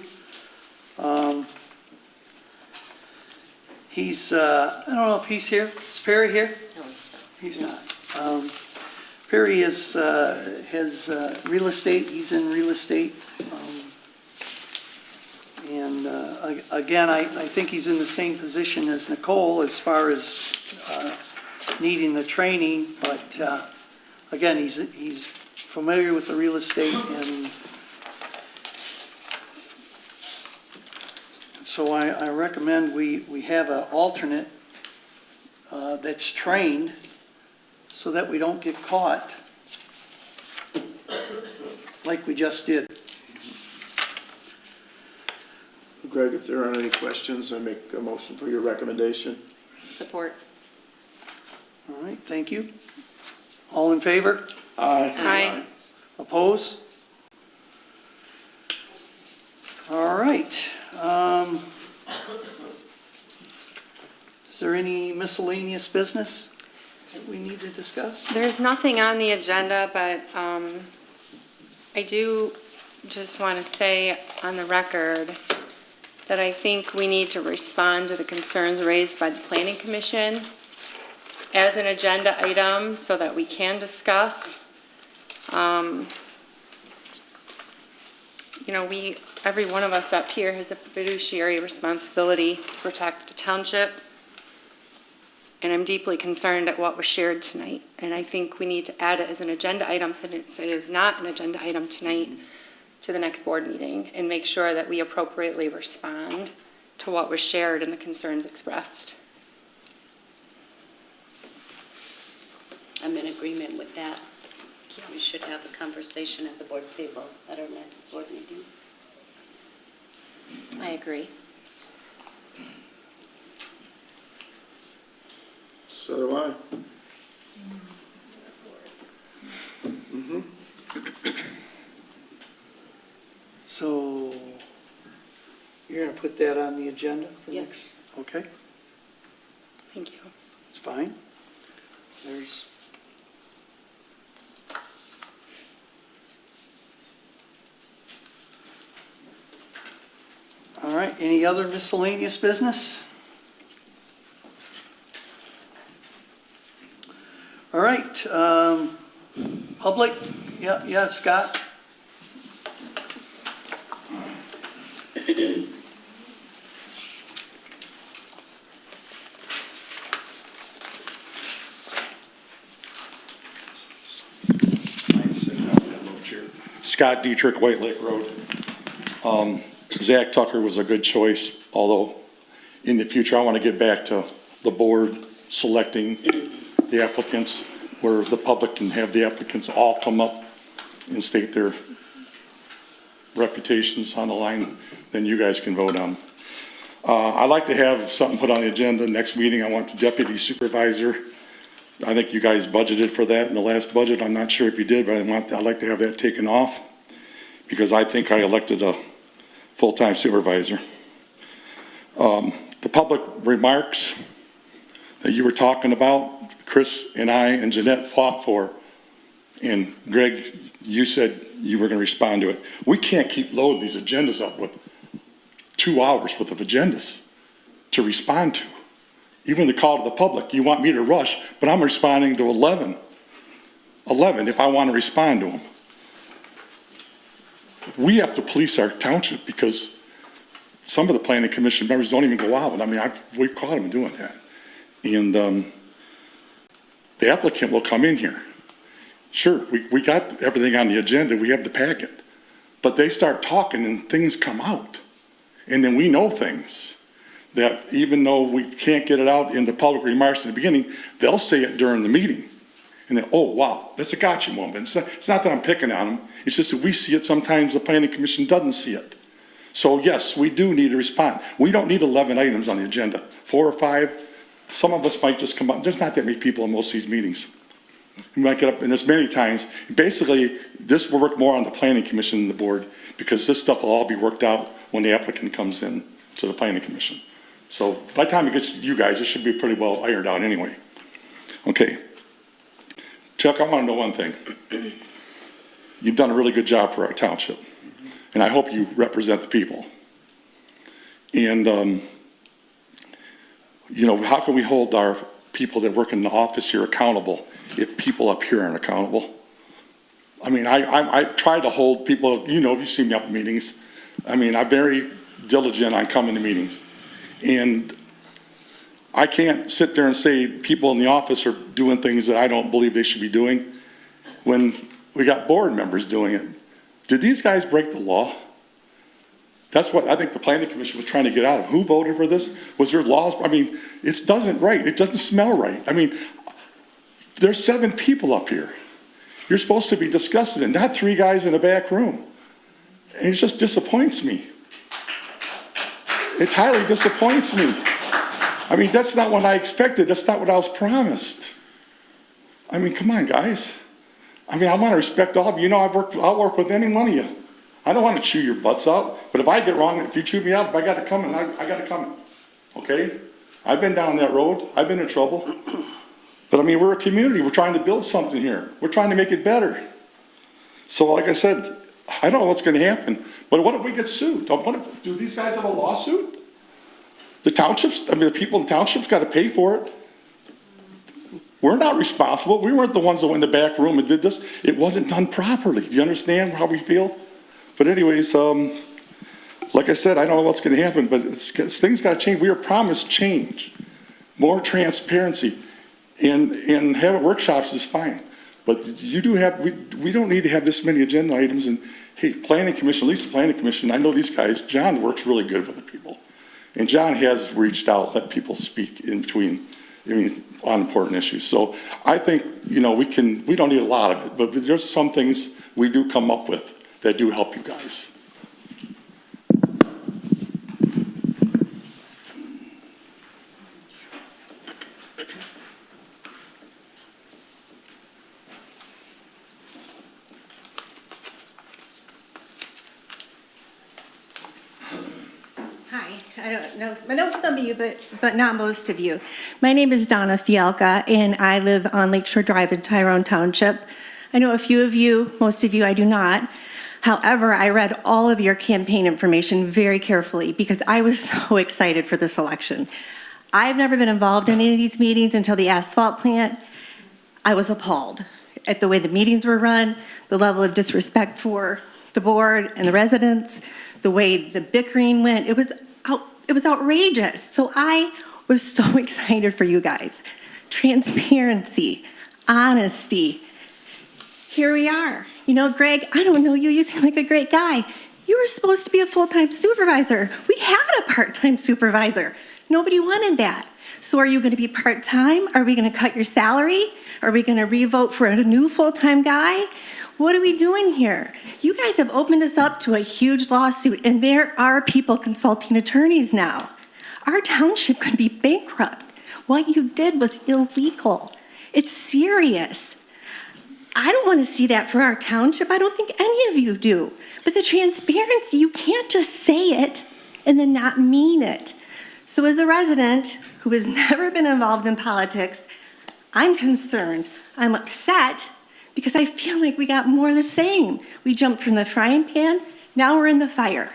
He's, I don't know if he's here. Is Perry here? No, it's not. He's not. Perry has real estate, he's in real estate. And again, I think he's in the same position as Nicole as far as needing the training, but again, he's familiar with the real estate, and so I recommend we have an alternate that's trained so that we don't get caught like we just did. Greg, if there aren't any questions, I make a motion for your recommendation. Support. All right, thank you. All in favor? Aye. Oppose? All right. Is there any miscellaneous business that we need to discuss? There's nothing on the agenda, but I do just want to say on the record that I think we need to respond to the concerns raised by the Planning Commission as an agenda item so that we can discuss. You know, every one of us up here has a fiduciary responsibility to protect the township. And I'm deeply concerned at what was shared tonight. And I think we need to add it as an agenda item, since it is not an agenda item tonight, to the next board meeting, and make sure that we appropriately respond to what was shared and the concerns expressed. I'm in agreement with that. We should have a conversation at the board table at our next board meeting. I agree. So do I. So you're going to put that on the agenda for Yes. next? Okay, Thank you. it's fine. There's, all right, any other miscellaneous business? All right, public, yeah, Scott? Scott Dietrich, White Lake Road. Zach Tucker was a good choice, although in the future, I want to get back to the board selecting the applicants, where the public can have the applicants all come up and state their reputations on the line, then you guys can vote on them. I'd like to have something put on the agenda next meeting. I want the deputy supervisor. I think you guys budgeted for that in the last budget. I'm not sure if you did, but I'd like to have that taken off, because I think I elected a full-time supervisor. The public remarks that you were talking about, Chris and I and Jeanette fought for, and Greg, you said you were going to respond to it. We can't keep loading these agendas up with 2 hours worth of agendas to respond to. Even the call to the public, you want me to rush, but I'm responding to 11 if I want to respond to them. We have to police our township, because some of the planning commission members don't even go out. I mean, we've caught them doing that. And the applicant will come in here. Sure, we got everything on the agenda, we have the packet, but they start talking and things come out. And then we know things that, even though we can't get it out in the public remarks in the beginning, they'll say it during the meeting. And then, oh, wow, that's a gotcha moment. It's not that I'm picking on them. It's just that we see it sometimes, the planning commission doesn't see it. So yes, we do need to respond. We don't need 11 items on the agenda, 4 or 5. Some of us might just come up. There's not that many people in most of these meetings. We might get up in as many times. Basically, this will work more on the planning commission than the board, because this stuff will all be worked out when the applicant comes in to the planning commission. So by the time it gets to you guys, it should be pretty well ironed out anyway. Okay. Chuck, I want to know one thing. You've done a really good job for our township, and I hope you represent the people. And, you know, how can we hold our people that work in the office here accountable if people up here aren't accountable? I mean, I try to hold people, you know, if you see me up in meetings, I mean, I'm very diligent on coming to meetings. And I can't sit there and say people in the office are doing things that I don't believe they should be doing. when we got board members doing it. Did these guys break the law? That's what I think the planning commission was trying to get out of. Who voted for this? Was there laws? I mean, it doesn't right. It doesn't smell right. I mean, there's 7 people up here. You're supposed to be discussing it, not 3 guys in a back room. And it just disappoints me. It highly disappoints me. I mean, that's not what I expected. That's not what I was promised. I mean, come on, guys. I mean, I want to respect all of you. You know, I'll work with any one of you. I don't want to chew your butts out, but if I get wrong, if you chew me out, if I got to come in, I got to come in, okay? I've been down that road. I've been in trouble. But I mean, we're a community. We're trying to build something here. We're trying to make it better. So like I said, I don't know what's going to happen, but what if we get sued? Do these guys have a lawsuit? The townships, I mean, the people in the townships got to pay for it. We're not responsible. We weren't the ones that went in the back room and did this. It wasn't done properly. Do you understand how we feel? But anyways, like I said, I don't know what's going to happen, but things got to change. We were promised change, more transparency, and having workshops is fine. But you do have, we don't need to have this many agenda items. And hey, planning commission, at least the planning commission, I know these guys, John works really good with the people. And John has reached out, let people speak in between, I mean, on important issues. So I think, you know, we don't need a lot of it, but there's some things we do come up with that do help you guys. I know some of you, but not most of you. My name is Donna Fialka, and I live on Lakeshore Drive in Tyrone Township. I know a few of you, most of you I do not. However, I read all of your campaign information very carefully because I was so excited for this election. I've never been involved in any of these meetings until the asphalt plant. I was appalled at the way the meetings were run, the level of disrespect for the board and the residents, the way the bickering went. It was outrageous. So I was so excited for you guys. Transparency, honesty. Here we are. You know, Greg, I don't know you. You seem like a great guy. You were supposed to be a full-time supervisor. We had a part-time supervisor. Nobody wanted that. So are you going to be part-time? Are we going to cut your salary? Are we going to revote for a new full-time guy? What are we doing here? You guys have opened us up to a huge lawsuit, and there are people consulting attorneys now. Our township could be bankrupt. What you did was illegal. It's serious. I don't want to see that for our township. I don't think any of you do. But the transparency, you can't just say it and then not mean it. So as a resident who has never been involved in politics, I'm concerned. I'm upset because I feel like we got more of the same. We jumped from the frying pan, now we're in the fire.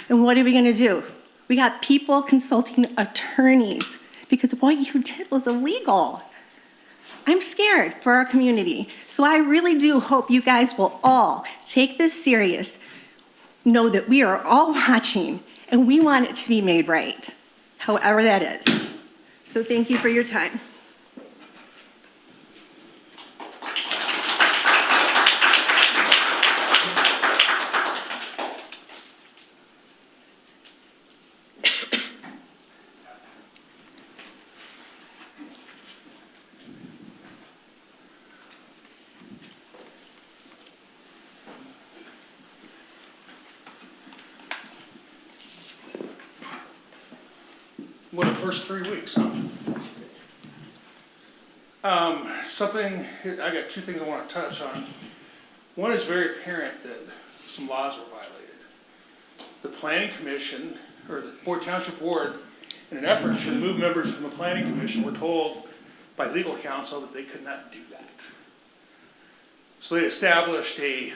And what are we gonna do? We got people consulting attorneys because what you did was illegal. I'm scared for our community. So I really do hope you guys will all take this serious, know that we are all watching and we want it to be made right, however that is. So thank you for your time. What a first 3 weeks, huh? I got 2 things I want to touch on. One is very apparent that some laws were violated. The planning commission, or the township board, in an effort to remove members from the planning commission, were told by legal counsel that they could not do that. So they established a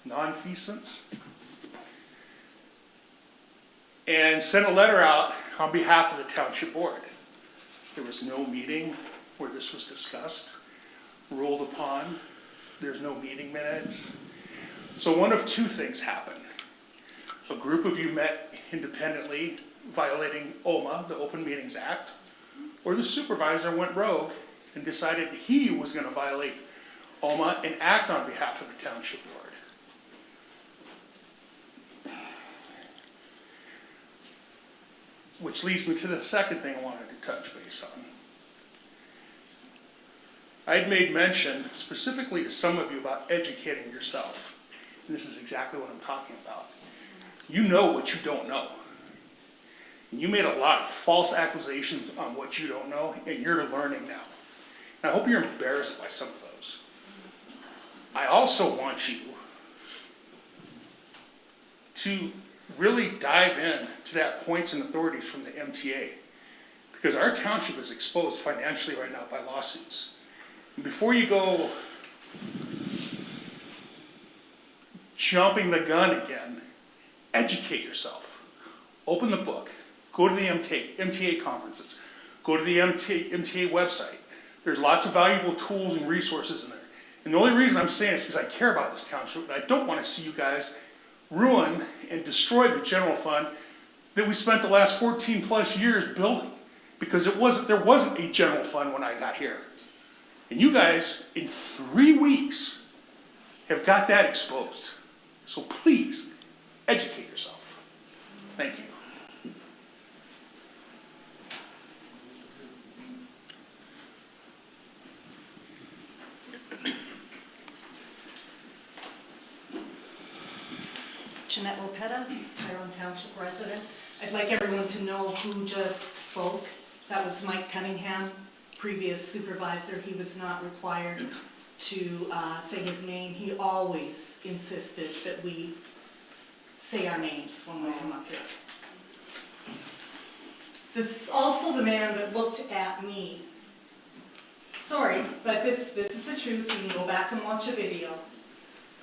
nonfeasance and sent a letter out on behalf of the township board. There was no meeting where this was discussed, ruled upon. There's no meeting minutes. So one of 2 things happened. A group of you met independently, violating OMA, the Open Meetings Act, or the supervisor went rogue and decided he was going to violate OMA and act on behalf of the township board. Which leads me to the second thing I wanted to touch base on. I'd made mention specifically to some of you about educating yourself. And this is exactly what I'm talking about. You know what you don't know. And you made a lot of false accusations on what you don't know, and you're learning now. And I hope you're embarrassed by some of those. I also want you to really dive in to that points and authorities from the MTA, because our township is exposed financially right now by lawsuits. And before you go jumping the gun again, educate yourself. Open the book. Go to the MTA conferences. Go to the MTA website. There's lots of valuable tools and resources in there. And the only reason I'm saying this is because I care about this township, and I don't want to see you guys ruin and destroy the general fund that we spent the last 14 plus years building, because there wasn't a general fund when I got here. And you guys, in 3 weeks, have got that exposed. So please, educate yourself. Thank you. Jeanette Lopetta, Tyrone Township resident. I'd like everyone to know who just spoke. That was Mike Cunningham, previous supervisor. He was not required to say his name. He always insisted that we say our names when we come up here. This is also the man that looked at me. Sorry, but this is the truth. You can go back and watch a video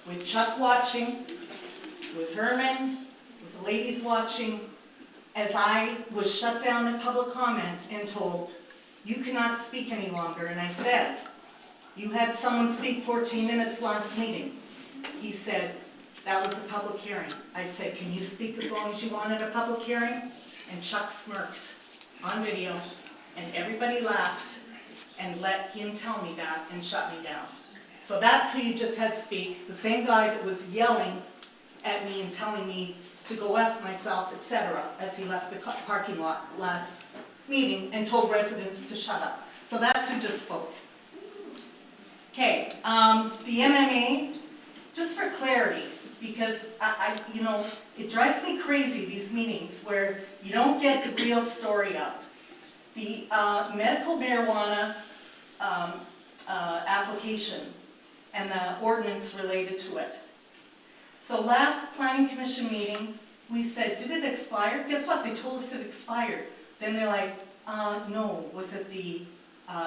with Chuck watching, with Herman, with the ladies watching, as I was shut down at public comment and told, you cannot speak any longer. And I said, you had someone speak 14 minutes last meeting. He said, that was a public hearing. I said, can you speak as long as you want at a public hearing? And Chuck smirked on video, and everybody laughed and let him tell me that and shut me down. So that's who you just had speak, the same guy that was yelling at me and telling me to go F myself, etc., as he left the parking lot last meeting and told residents to shut up. So that's who just spoke. Okay, the MMA, just for clarity, because it drives me crazy, these meetings where you don't get the real story out. The medical marijuana application and the ordinance related to it. So last planning commission meeting, we said, did it expire? Guess what? They told us it expired. Then they're like, no. Was it the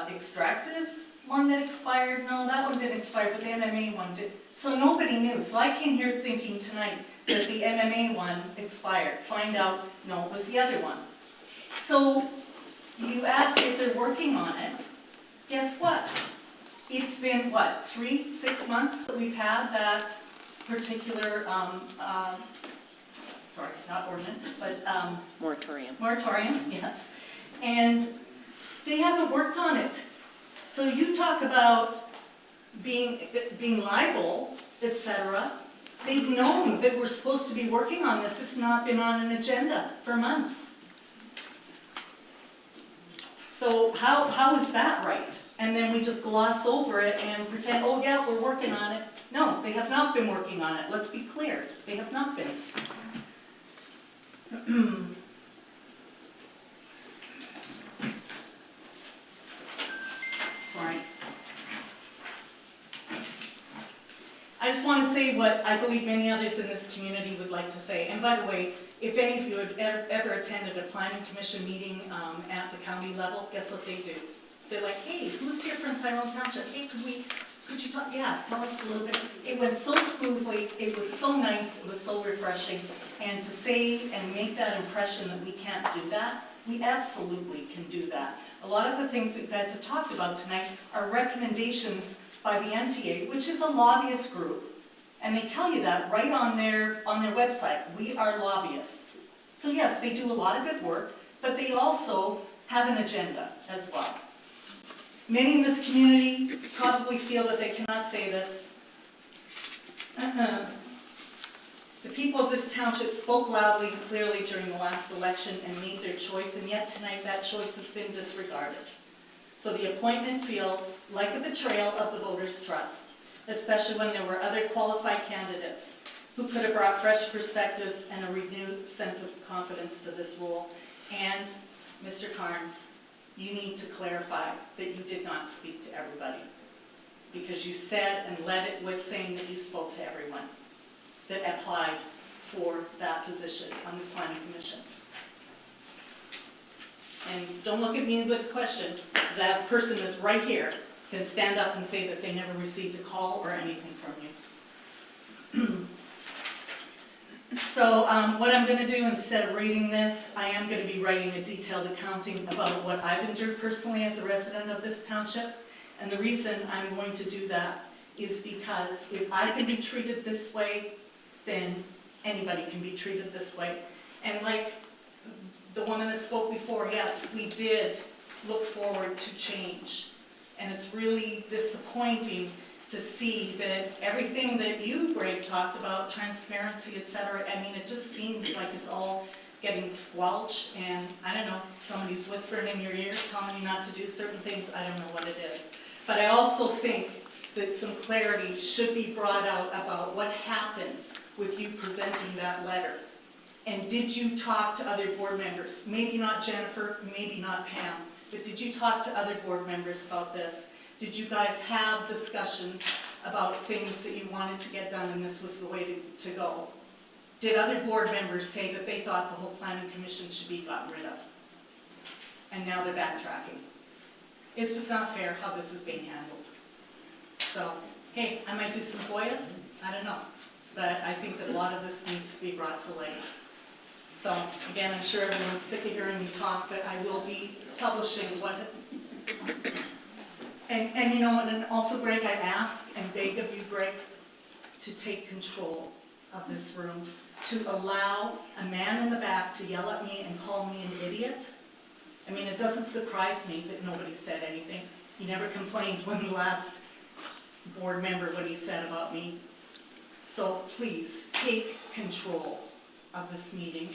extractive one that expired? No, that one didn't expire, but the MMA one did. So nobody knew. So I came here thinking tonight that the MMA one expired. Find out, no, it was the other one. So you asked if they're working on it. Guess what? It's been, 6 months that we've had that particular, sorry, not ordinance, but Moratorium. Moratorium, yes. And they haven't worked on it. So you talk about being liable, etc. They've known that we're supposed to be working on this. It's not been on an agenda for months. So how is that right? And then we just gloss over it and pretend, oh yeah, we're working on it. No, they have not been working on it. Let's be clear. They have not been. Sorry. I just want to say what I believe many others in this community would like to say. And by the way, if any of you had ever attended a planning commission meeting at the county level, guess what they do? They're like, hey, who's here from Tyrone Township? Hey, could you talk? Yeah, tell us a little bit. It went so smoothly. It was so nice. It was so refreshing. And to say and make that impression that we can't do that, we absolutely can do that. A lot of the things that you guys have talked about tonight are recommendations by the MTA, which is a lobbyist group. And they tell you that right on their website. We are lobbyists. So yes, they do a lot of good work, but they also have an agenda as well. Many in this community probably feel that they cannot say this. The people of this township spoke loudly and clearly during the last election and made their choice, and yet tonight that choice has been disregarded. So the appointment feels like a betrayal of the voters' trust, especially when there were other qualified candidates who could have brought fresh perspectives and a renewed sense of confidence to this role. And, Mr. Carnes, you need to clarify that you did not speak to everybody, because you said and led it with saying that you spoke to everyone that applied for that position on the planning commission. And don't look at me with a question, because that person is right here, can stand up and say that they never received a call or anything from you. So what I'm going to do, instead of reading this, I am going to be writing a detailed accounting about what I've endured personally as a resident of this township. And the reason I'm going to do that is because if I can be treated this way, then anybody can be treated this way. And like the woman that spoke before, yes, we did look forward to change. And it's really disappointing to see that everything that you, Greg, talked about, transparency, et cetera, I mean, it just seems like it's all getting squelched, and I don't know, somebody's whispering in your ear telling you not to do certain things, I don't know what it is. But I also think that some clarity should be brought out about what happened with you presenting that letter. And did you talk to other board members? Maybe not Jennifer, maybe not Pam, but did you talk to other board members about this? Did you guys have discussions about things that you wanted to get done and this was the way to go? Did other board members say that they thought the whole planning commission should be gotten rid of? And now they're backtracking. It's just not fair how this is being handled. So, hey, I might do some FOIAs, I don't know. But I think that a lot of this needs to be brought to light. So, again, I'm sure everyone's sick of hearing me talk, but I will be publishing what... And you know what, and also, Greg, I ask and beg of you, Greg, to take control of this room, to allow a man in the back to yell at me and call me an idiot. I mean, it doesn't surprise me that nobody said anything. He never complained when the last board member, what he said about me. So please, take control of this meeting,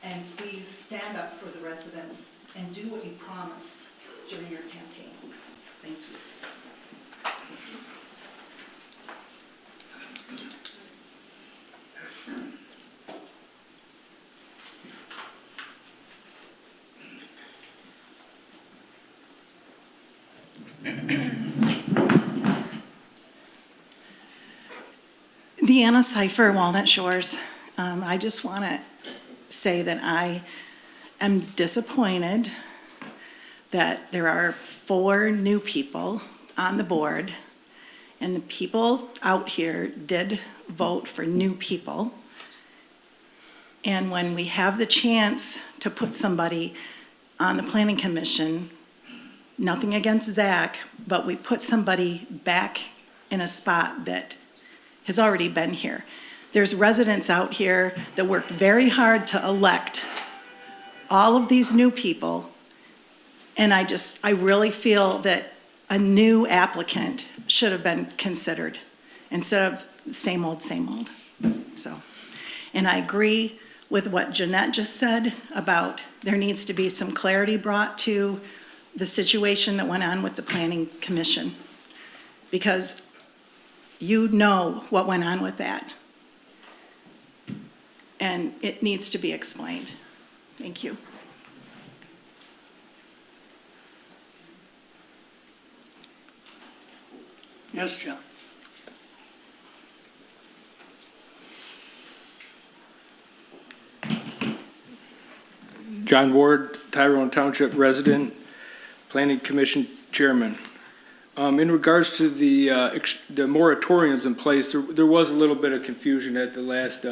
and please stand up for the residents and do what you promised during your campaign. Thank you. Deanna Cipher, Walnut Shores. I just want to say that I am disappointed that there are 4 new people on the board, and the people out here did vote for new people. And when we have the chance to put somebody on the planning commission, nothing against Zach, but we put somebody back in a spot that has already been here. There's residents out here that worked very hard to elect all of these new people. And I really feel that a new applicant should have been considered instead of same old, same old. So, and I agree with what Jeanette just said about there needs to be some clarity brought to the situation that went on with the Planning Commission, because you know what went on with that. And it needs to be explained. Thank you. Yes, John. John Ward, Tyrone Township resident, Planning Commission Chairman. In regards to the moratoriums in place, there was a little bit of confusion at the last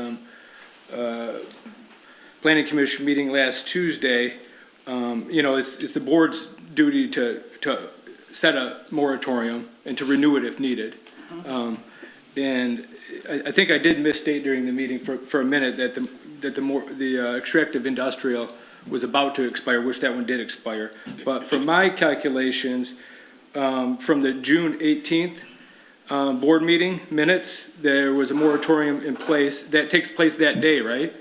Planning Commission meeting last Tuesday. You know, it's the board's duty to set a moratorium and to renew it if needed. And I think I did misstate during the meeting for a minute that the extractive industrial was about to expire, which that one did expire. But from my calculations, from the June 18th board meeting minutes, there was a moratorium in place. That takes place that day, right?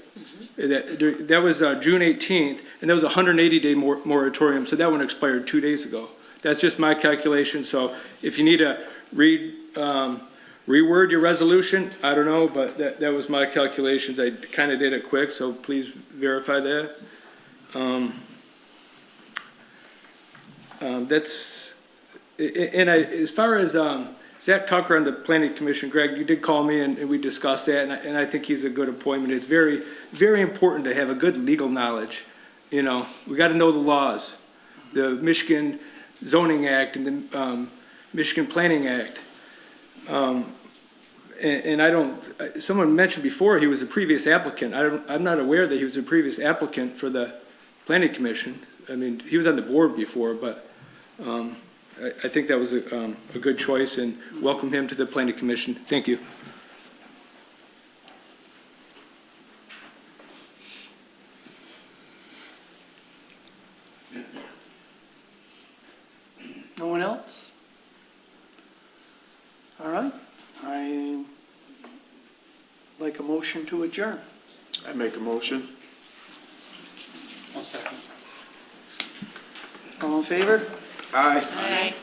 That was June 18th, and that was a 180-day moratorium, so that one expired 2 days ago. That's just my calculation, so if you need to reword your resolution, I don't know, but that was my calculations. I kind of did it quick, so please verify that. As far as Zach Tucker on the Planning Commission, Greg, you did call me and we discussed that, and I think he's a good appointment. It's very, very important to have a good legal knowledge. You know, we got to know the laws, the Michigan Zoning Act and the Michigan Planning Act. And I don't, someone mentioned before he was a previous applicant. I'm not aware that he was a previous applicant for the Planning Commission. I mean, he was on the board before, but I think that was a good choice, and welcome him to the Planning Commission. Thank you. No one else? All right, I like a motion to adjourn. I make a motion. I'll second. All in favor? Aye. Aye.